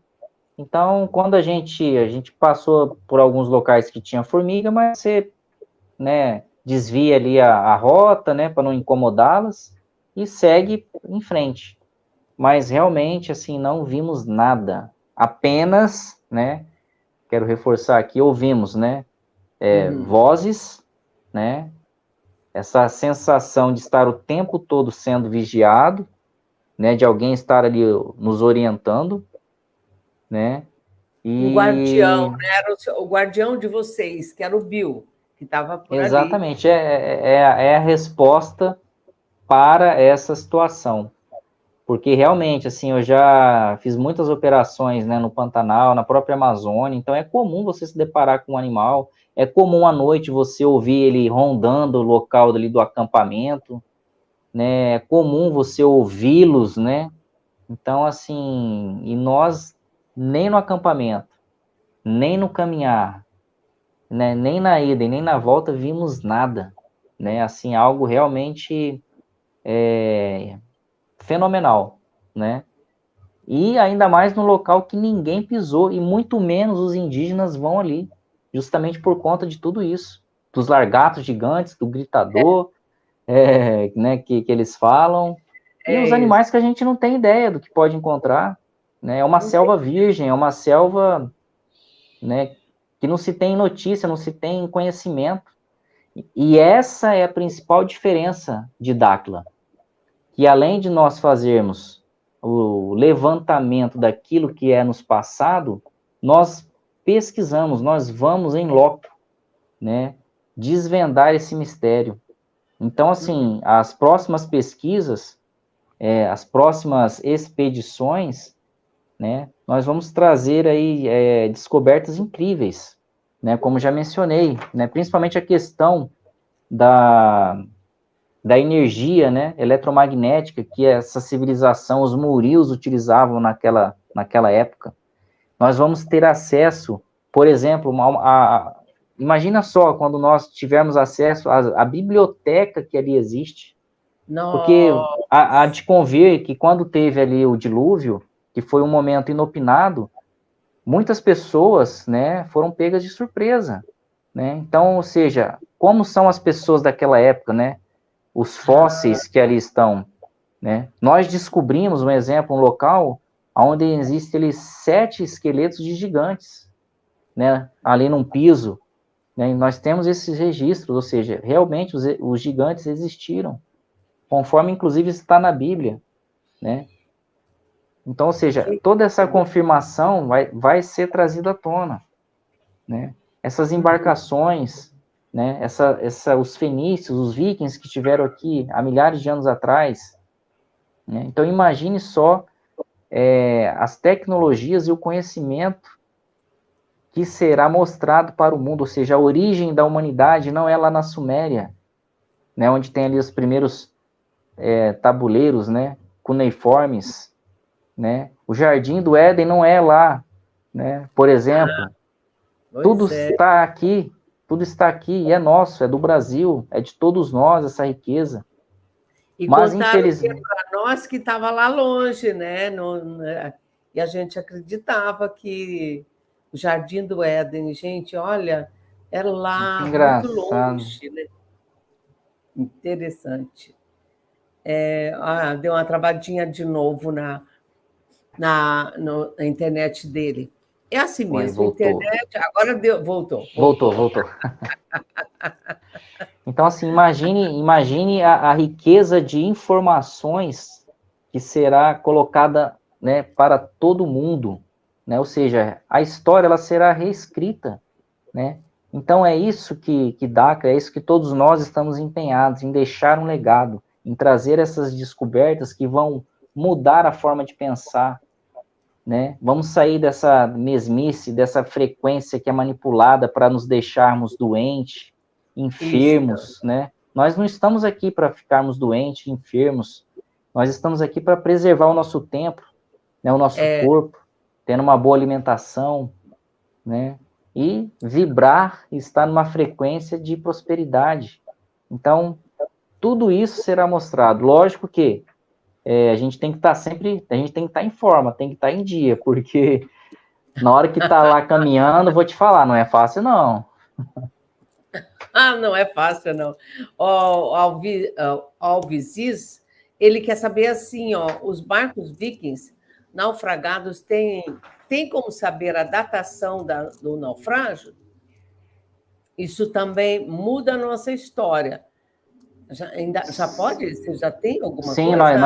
Então, quando a gente passou por alguns locais que tinha formiga, mas você, né, desvia ali a rota, né, para não incomodá-las e segue em frente. Mas realmente, assim, não vimos nada. Apenas, né, quero reforçar aqui, ouvimos, né, vozes, né, essa sensação de estar o tempo todo sendo vigiado, né, de alguém estar ali nos orientando, né, Um guardião, e né? Era o guardião de vocês, que era o Bill, que estava por ali. exatamente, é a resposta para essa situação. Porque realmente, assim, eu já fiz muitas operações, né, no Pantanal, na própria Amazônia, então é comum você se deparar com um animal, é comum à noite você ouvir ele rondando o local ali do acampamento, né, é comum você ouvi-los, né, então, assim, e nós, nem no acampamento, nem no caminhar, né, nem na ida e nem na volta vimos nada, né, assim, algo realmente fenomenal, né. E ainda mais no local que ninguém pisou, e muito menos os indígenas vão ali, justamente por conta de tudo isso, dos largatos gigantes, do gritador, né, que eles falam, e É os isso. animais que a gente não tem ideia do que pode encontrar, né, é uma Não tem- selva virgem, é uma selva, né, que não se tem notícia, não se tem conhecimento, e essa é a principal diferença de Dáquila, que além de nós fazermos o levantamento daquilo que é nos passado, nós pesquisamos, nós vamos em loco, né, desvendar esse mistério. Então, assim, as próximas pesquisas, as próximas expedições, né, nós vamos trazer aí descobertas incríveis, né, como já mencionei, né, principalmente a questão da energia, né, eletromagnética que essa civilização, os murios utilizavam naquela época. Nós vamos ter acesso, por exemplo, imagina só quando nós tivermos acesso à biblioteca que ali existe, porque Nossa, há de convir que quando teve ali o dilúvio, que foi um momento inopinado, muitas pessoas, né, foram pegas de surpresa, né? Então, ou seja, como são as pessoas daquela época, né? Os fósseis que ali estão, né? Nós descobrimos, um exemplo, um local onde existem ali 7 esqueletos de gigantes, né? Ali num piso, né? E nós temos esses registros, ou seja, realmente os gigantes existiram, conforme inclusive está na Bíblia, né? Então, ou seja, que toda essa confirmação vai ser trazida à tona, né? Essas embarcações, né? Os fenícios, os vikings que estiveram aqui há milhares de anos atrás, né? Então, imagine só as tecnologias e o conhecimento que será mostrado para o mundo, ou seja, a origem da humanidade não é lá na Suméria, né, onde tem ali os primeiros tabuleiros, né, cuneiformes, né? O Jardim do Éden não é lá, né? Por exemplo, tudo pois é. está aqui, tudo está aqui e é nosso, é do Brasil, é de todos nós essa riqueza. E Mas contaram infelizmente, para nós que estava lá longe, né? E a gente acreditava que o Jardim do Éden, gente, olha, era que lá muito engraçado. longe, né? Interessante. Deu uma travadinha de novo na internet dele. É assim Oi, mesmo, voltou. internet, agora voltou. Voltou. Então, assim, imagine a riqueza de informações que será colocada, né, para todo mundo, né? Ou seja, a história ela será reescrita, né? Então é isso que DACA, é isso que todos nós estamos empenhados em deixar um legado, em trazer essas descobertas que vão mudar a forma de pensar, né? Vamos sair dessa mesmice, dessa frequência que é manipulada para nos deixarmos doentes, enfermos, né? Nós não estamos aqui para ficarmos doentes, enfermos. Nós estamos aqui para preservar o nosso tempo, né? O nosso corpo, tendo uma boa alimentação, né? E vibrar, estar numa frequência de prosperidade. Então, tudo isso será mostrado. Lógico que a gente tem que estar sempre, a gente tem que estar em forma, tem que estar em dia, porque na hora que está lá caminhando, vou te falar, não é fácil, não. Não é fácil, não. O Alvisis, ele quer saber assim, os barcos vikings naufragados têm como saber a datação do naufrágio? Isso também muda a nossa história. Já pode? Você já tem alguma Sim, coisa?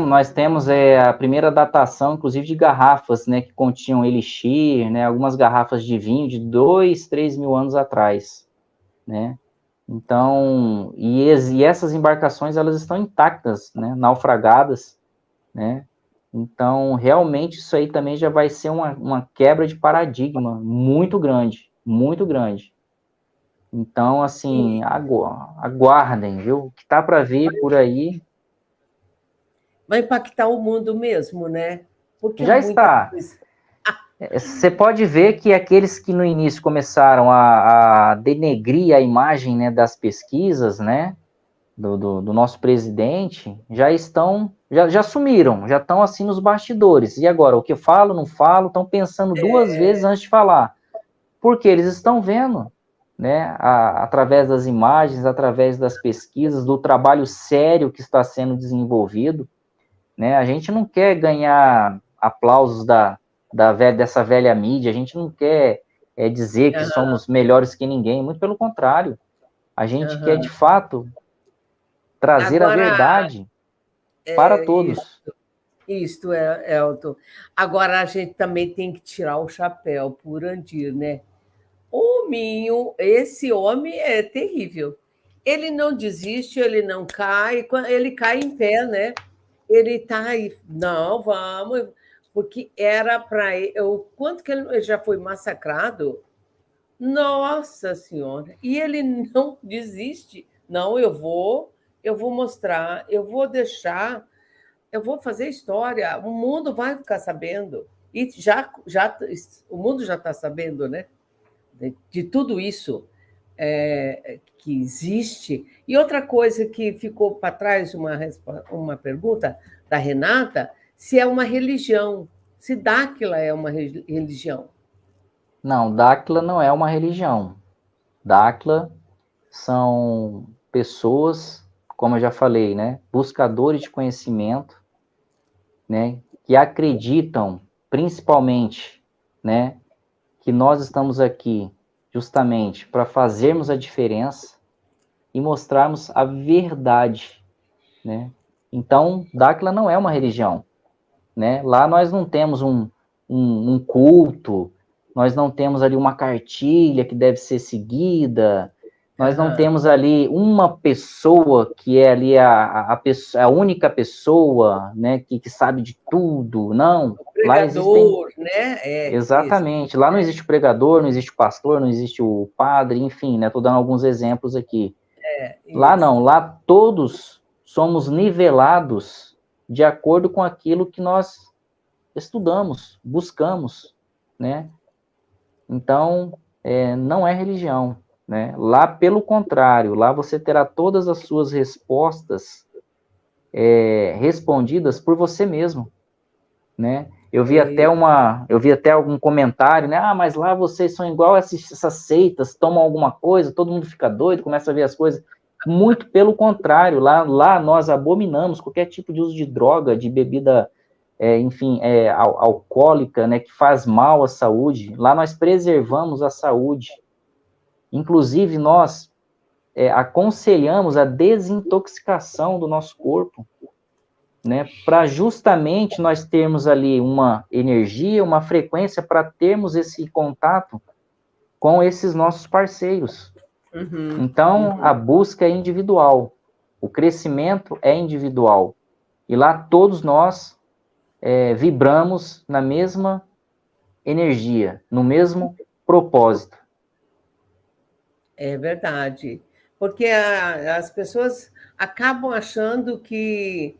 nós temos a primeira datação, inclusive de garrafas, né, que continham elixir, né, algumas garrafas de vinho de 2, 3 mil anos atrás, né. Então, e essas embarcações, elas estão intactas, né, naufragadas, né. Então, realmente, isso aí também já vai ser uma quebra de paradigma muito grande, muito grande. Então, assim, aguardem, viu? O que tá para vir por aí. Vai impactar o mundo mesmo, né? Porque Já está. Você pode ver que aqueles que no início começaram a denegrir a imagem, né, das pesquisas, né, do nosso presidente, já sumiram, já estão assim nos bastidores. E agora, o que eu falo, não falo, estão pensando duas vezes antes de falar. Porque eles estão vendo, né, através das imagens, através das pesquisas, do trabalho sério que está sendo desenvolvido, né? A gente não quer ganhar aplausos dessa velha mídia, a gente não quer dizer que somos melhores que ninguém, muito pelo contrário. A gente quer, de fato, trazer a verdade para todos. Isto, Elton. Agora, a gente também tem que tirar o chapéu por Andir, né? O Minho, esse homem é terrível. Ele não desiste, ele não cai, ele cai em pé, né? Ele está aí, não, vamos, porque era para ele. Quanto que ele já foi massacrado? Nossa Senhora! E ele não desiste. Não, eu vou mostrar, eu vou deixar, eu vou fazer história. O mundo vai ficar sabendo. E o mundo já está sabendo, né? De tudo isso que existe. E outra coisa que ficou para trás, uma pergunta da Renata, se é uma religião, se Dáquila é uma religião. Não, Dáquila não é uma religião. Dáquila são pessoas, como eu já falei, né, buscadores de conhecimento, né, que acreditam, principalmente, né, que nós estamos aqui justamente para fazermos a diferença e mostrarmos a verdade, né? Então, Dáquila não é uma religião, né? Lá nós não temos um culto, nós não temos ali uma cartilha que deve ser seguida, nós não temos ali uma pessoa que é ali a única pessoa, né, que sabe de tudo, não. O pregador, né? Exatamente. Isso. Lá não existe o pregador, não existe o pastor, não existe o padre, enfim, né? Estou dando alguns exemplos aqui. Lá não, lá todos somos nivelados de acordo com aquilo que nós estudamos, buscamos, né? Então, não é religião, né? Lá, pelo contrário, lá você terá todas as suas respostas respondidas por você mesmo, né? Eu vi até algum comentário, né? Ah, mas lá vocês são igual essas seitas, tomam alguma coisa, todo mundo fica doido, começa a ver as coisas. Muito pelo contrário, lá nós abominamos qualquer tipo de uso de droga, de bebida, enfim, alcoólica, né, que faz mal à saúde. Lá nós preservamos a saúde. Inclusive, nós aconselhamos a desintoxicação do nosso corpo, né, para justamente nós termos ali uma energia, uma frequência para termos esse contato com esses nossos parceiros. Então, a busca é individual, o crescimento é individual, e lá todos nós vibramos na mesma energia, no mesmo propósito. É verdade, porque as pessoas acabam achando que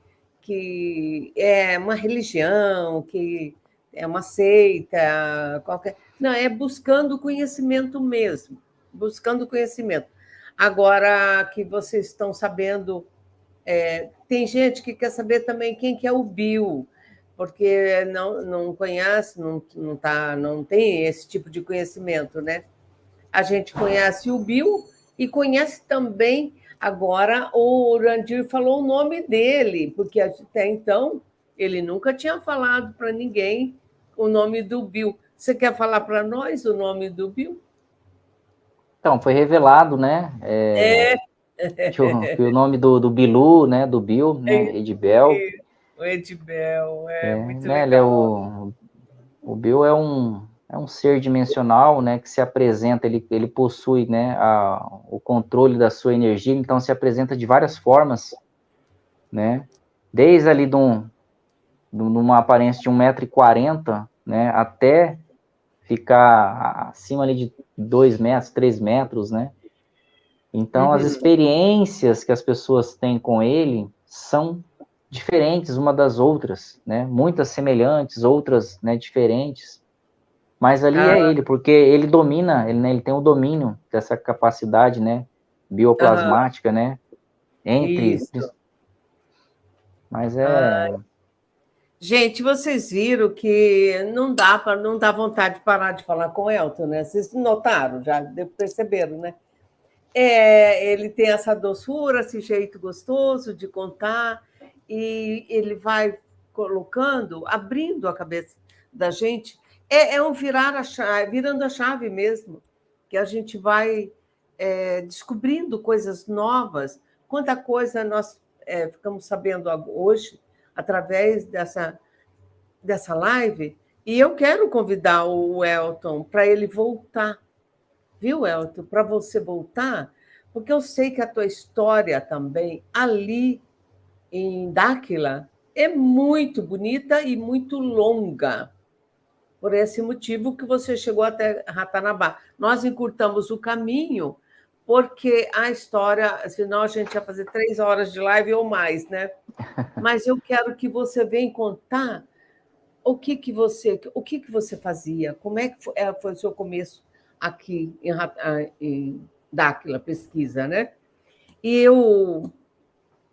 é uma religião, que é uma seita, qualquer. Não, é buscando conhecimento mesmo, buscando conhecimento. Agora que vocês estão sabendo, tem gente que quer saber também quem que é o Bill, porque não conhece, não tem esse tipo de conhecimento, né? A gente conhece o Bill e conhece também, agora o Urandir falou o nome dele, porque até então ele nunca tinha falado para ninguém o nome do Bill. Você quer falar para nós o nome do Bill? Então, foi revelado, né, que o nome do Bilu, né, do Bill, né, Edbel. O Edbel, muito Né, ele legal. o Bill é um ser dimensional, né, que se apresenta, ele possui, né, o controle da sua energia, então se apresenta de várias formas, né, desde ali de uma aparência de 1,40 m, né, até ficar acima ali de 2 metros, 3 metros, né. Então, as experiências que as pessoas têm com ele são diferentes uma das outras, né? Muitas semelhantes, outras, né, diferentes. Mas ali é ele, porque ele domina, ele tem o domínio dessa capacidade, né, bioplasmática, né? Isso. Mas Gente, vocês viram que não dá vontade de parar de falar com o Elton, né? Vocês notaram, já perceberam, né? Ele tem essa doçura, esse jeito gostoso de contar, e ele vai colocando, abrindo a cabeça da gente. É um virar a chave, virando a chave mesmo, que a gente vai descobrindo coisas novas. Quanta coisa nós ficamos sabendo hoje através dessa live, e eu quero convidar o Elton para ele voltar. Viu, Elton? Para você voltar, porque eu sei que a tua história também, ali em Dáquila, é muito bonita e muito longa. Por esse motivo que você chegou até Ratanabá. Nós encurtamos o caminho, porque a história, senão a gente ia fazer 3 horas de live ou mais, né? Mas eu quero que você venha contar o que você fazia, como é que foi o seu começo aqui em Dáquila, pesquisa, né? E eu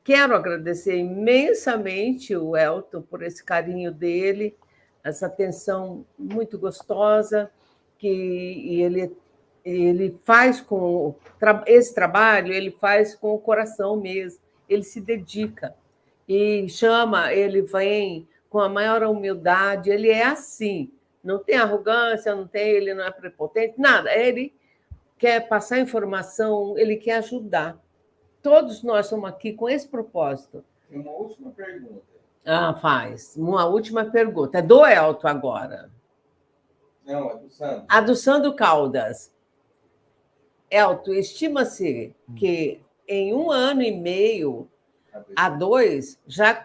quero agradecer imensamente o Elton por esse carinho dele, essa atenção muito gostosa que ele faz com esse trabalho, ele faz com o coração mesmo, ele se dedica e chama, ele vem com a maior humildade, ele é assim, não tem arrogância, ele não é prepotente, nada, ele quer passar informação, ele quer ajudar. Todos nós estamos aqui com esse propósito. Tem uma última pergunta. Faz. Uma última pergunta. É do Elton agora. Não, é do Sandro. A do Sandro Caldas. Elton, estima-se que em 1 ano e meio a 2 já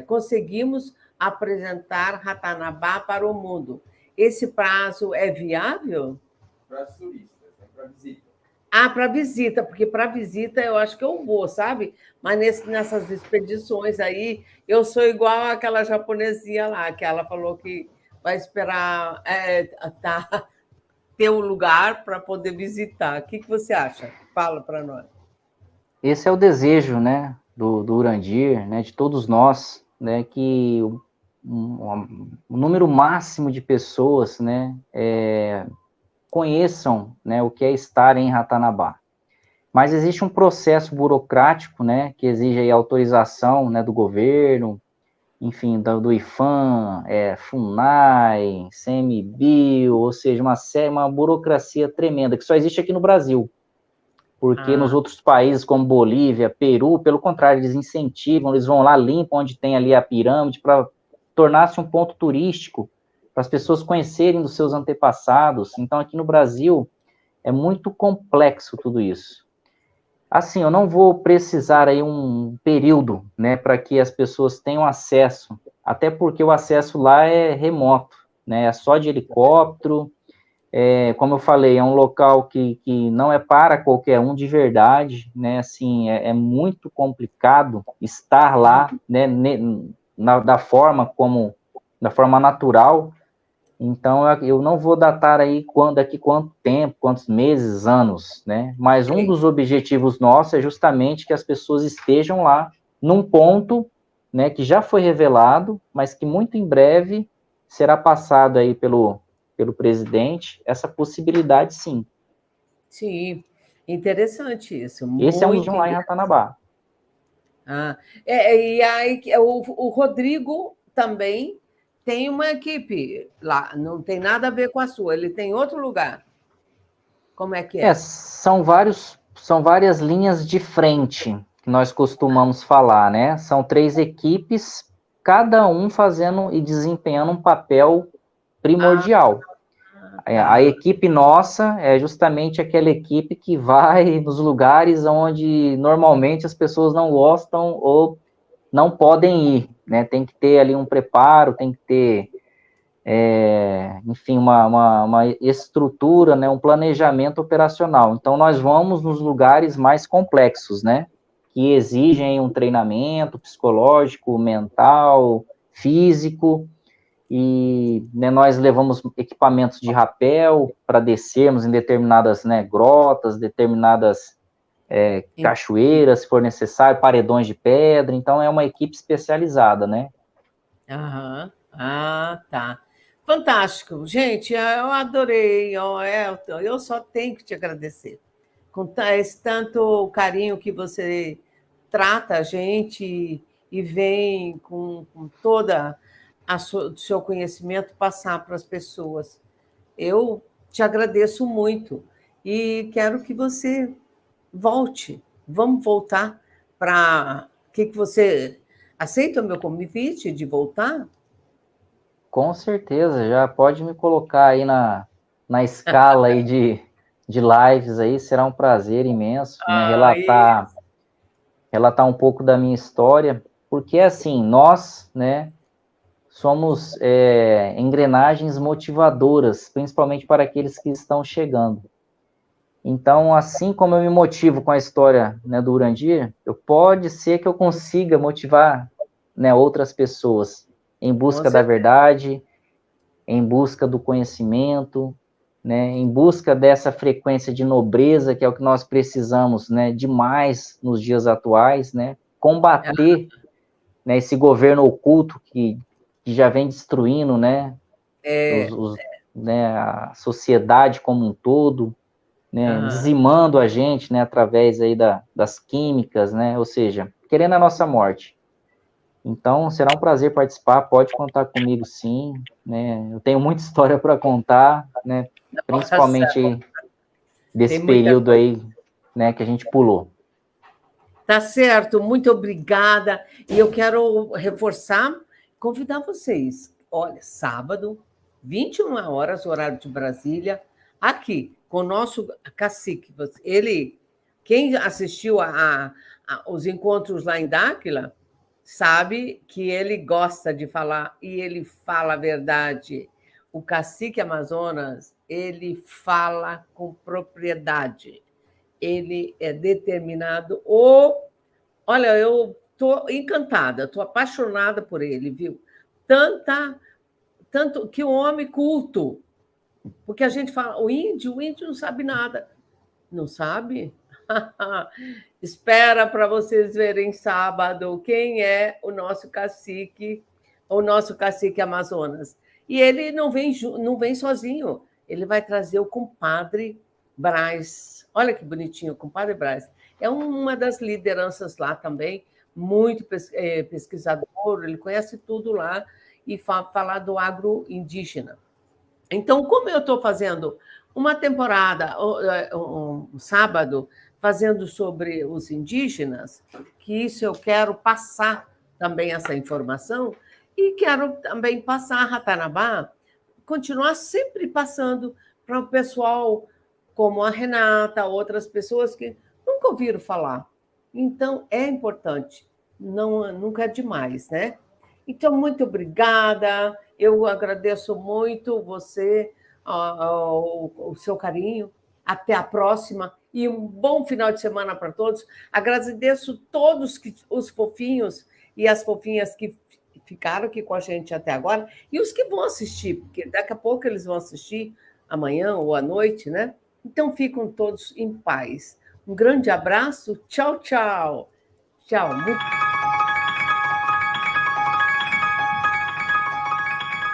conseguimos apresentar Ratanabá para o mundo. Esse prazo é viável? Para os turistas, né? Para visita. Para visita, porque para visita eu acho que eu vou, sabe? Mas nessas expedições aí, eu sou igual àquela japonesinha lá, que ela falou que vai esperar ter um lugar para poder visitar. O que você acha? Fala para nós. Esse é o desejo, né, do Urandir, né, de todos nós, né, que o número máximo de pessoas, né, conheçam, né, o que é estar em Ratanabá. mas existe um processo burocrático, né, que exige aí autorização, né, do governo, enfim, do IFAM, FUNAI, CMBio, ou seja, uma burocracia tremenda, que só existe aqui no Brasil, porque nos outros países, como Bolívia, Peru, pelo contrário, eles incentivam, eles vão lá, limpam onde tem ali a pirâmide, para tornar-se um ponto turístico, para as pessoas conhecerem dos seus antepassados. Então, aqui no Brasil, é muito complexo tudo isso. Assim, eu não vou precisar aí um período, né, para que as pessoas tenham acesso, até porque o acesso lá é remoto, né, é só de helicóptero, como eu falei, é um local que não é para qualquer um de verdade, né, assim, é muito complicado estar lá, né, da forma natural. Então, eu não vou datar aí daqui quanto tempo, quantos meses, anos, né? Mas um dos objetivos nossos é justamente que as pessoas estejam lá num ponto, né, que já foi revelado, mas que muito em breve será passado aí pelo presidente, essa possibilidade, sim. Sim, interessante isso, Esse é um dos muito lá em Ratanabá. E aí, o Rodrigo também tem uma equipe lá, não tem nada a ver com a sua, ele tem outro lugar. Como é que é? São várias linhas de frente que nós costumamos falar, né? São 3 equipes, cada um fazendo e desempenhando um papel primordial. A equipe nossa é justamente aquela equipe que vai nos lugares onde normalmente as pessoas não gostam ou não podem ir, né? Tem que ter ali um preparo, tem que ter, enfim, uma estrutura, né? Um planejamento operacional. Então, nós vamos nos lugares mais complexos, né? Que exigem um treinamento psicológico, mental, físico, e, né, nós levamos equipamentos de rapel para descermos em determinadas, né, grotas, determinadas cachoeiras, se for necessário, paredões de pedra. Então, é uma equipe especializada, né? Tá. Fantástico. Gente, eu adorei, Elton. Eu só tenho que te agradecer. Com esse tanto carinho que você trata a gente e vem com toda o seu conhecimento passar para as pessoas. Eu te agradeço muito e quero que você volte. Vamos voltar para... que você aceita o meu convite de voltar? Com certeza, já pode me colocar aí na escala aí de lives aí, será um prazer imenso, né, relatar um pouco da minha história, porque assim, nós, né, somos engrenagens motivadoras, principalmente para aqueles que estão chegando. Então, assim como eu me motivo com a história, né, do Urandir, pode ser que eu consiga motivar, né, outras pessoas em busca da verdade, em busca do conhecimento, né, em busca dessa frequência de nobreza, que é o que nós precisamos, né, demais nos dias atuais, né, combater, né, esse governo oculto que já vem destruindo, né, né, a sociedade como um todo, né, dizimando a gente, né, através aí das químicas, né, ou seja, querendo a nossa morte. Então, será um prazer participar, pode contar comigo sim, né, eu tenho muita história para contar, né, principalmente desse período aí, né, que a gente pulou. Tá certo, muito obrigada. E eu quero reforçar, convidar vocês. Olha, sábado, 21 horas, horário de Brasília, aqui, com o nosso cacique. Quem assistiu os encontros lá em Dáquila, sabe que ele gosta de falar e ele fala a verdade. O cacique Amazonas, ele fala com propriedade. Ele é determinado. Olha, eu estou encantada, estou apaixonada por ele, viu? Tanto que o homem culto, porque a gente fala, o índio não sabe nada. Não sabe? Espera para vocês verem sábado quem é o nosso cacique Amazonas. E ele não vem sozinho, ele vai trazer o compadre Brás. Olha que bonitinho, o compadre Braz. É uma das lideranças lá também, muito pesquisador, ele conhece tudo lá e falar do agro indígena. Então, como eu estou fazendo uma temporada, um sábado, fazendo sobre os indígenas, que isso eu quero passar também essa informação, e quero também passar a Ratanabá, continuar sempre passando para o pessoal como a Renata, outras pessoas que nunca ouviram falar. Então, é importante, nunca é demais, né? Então, muito obrigada, eu agradeço muito você, o seu carinho, até a próxima, e um bom final de semana para todos. Agradeço todos os fofinhos e as fofinhas que ficaram aqui com a gente até agora, e os que vão assistir, porque daqui a pouco eles vão assistir, amanhã ou à noite, né? Então, ficam todos em paz. Um grande abraço. Tchau, tchau. Tchau.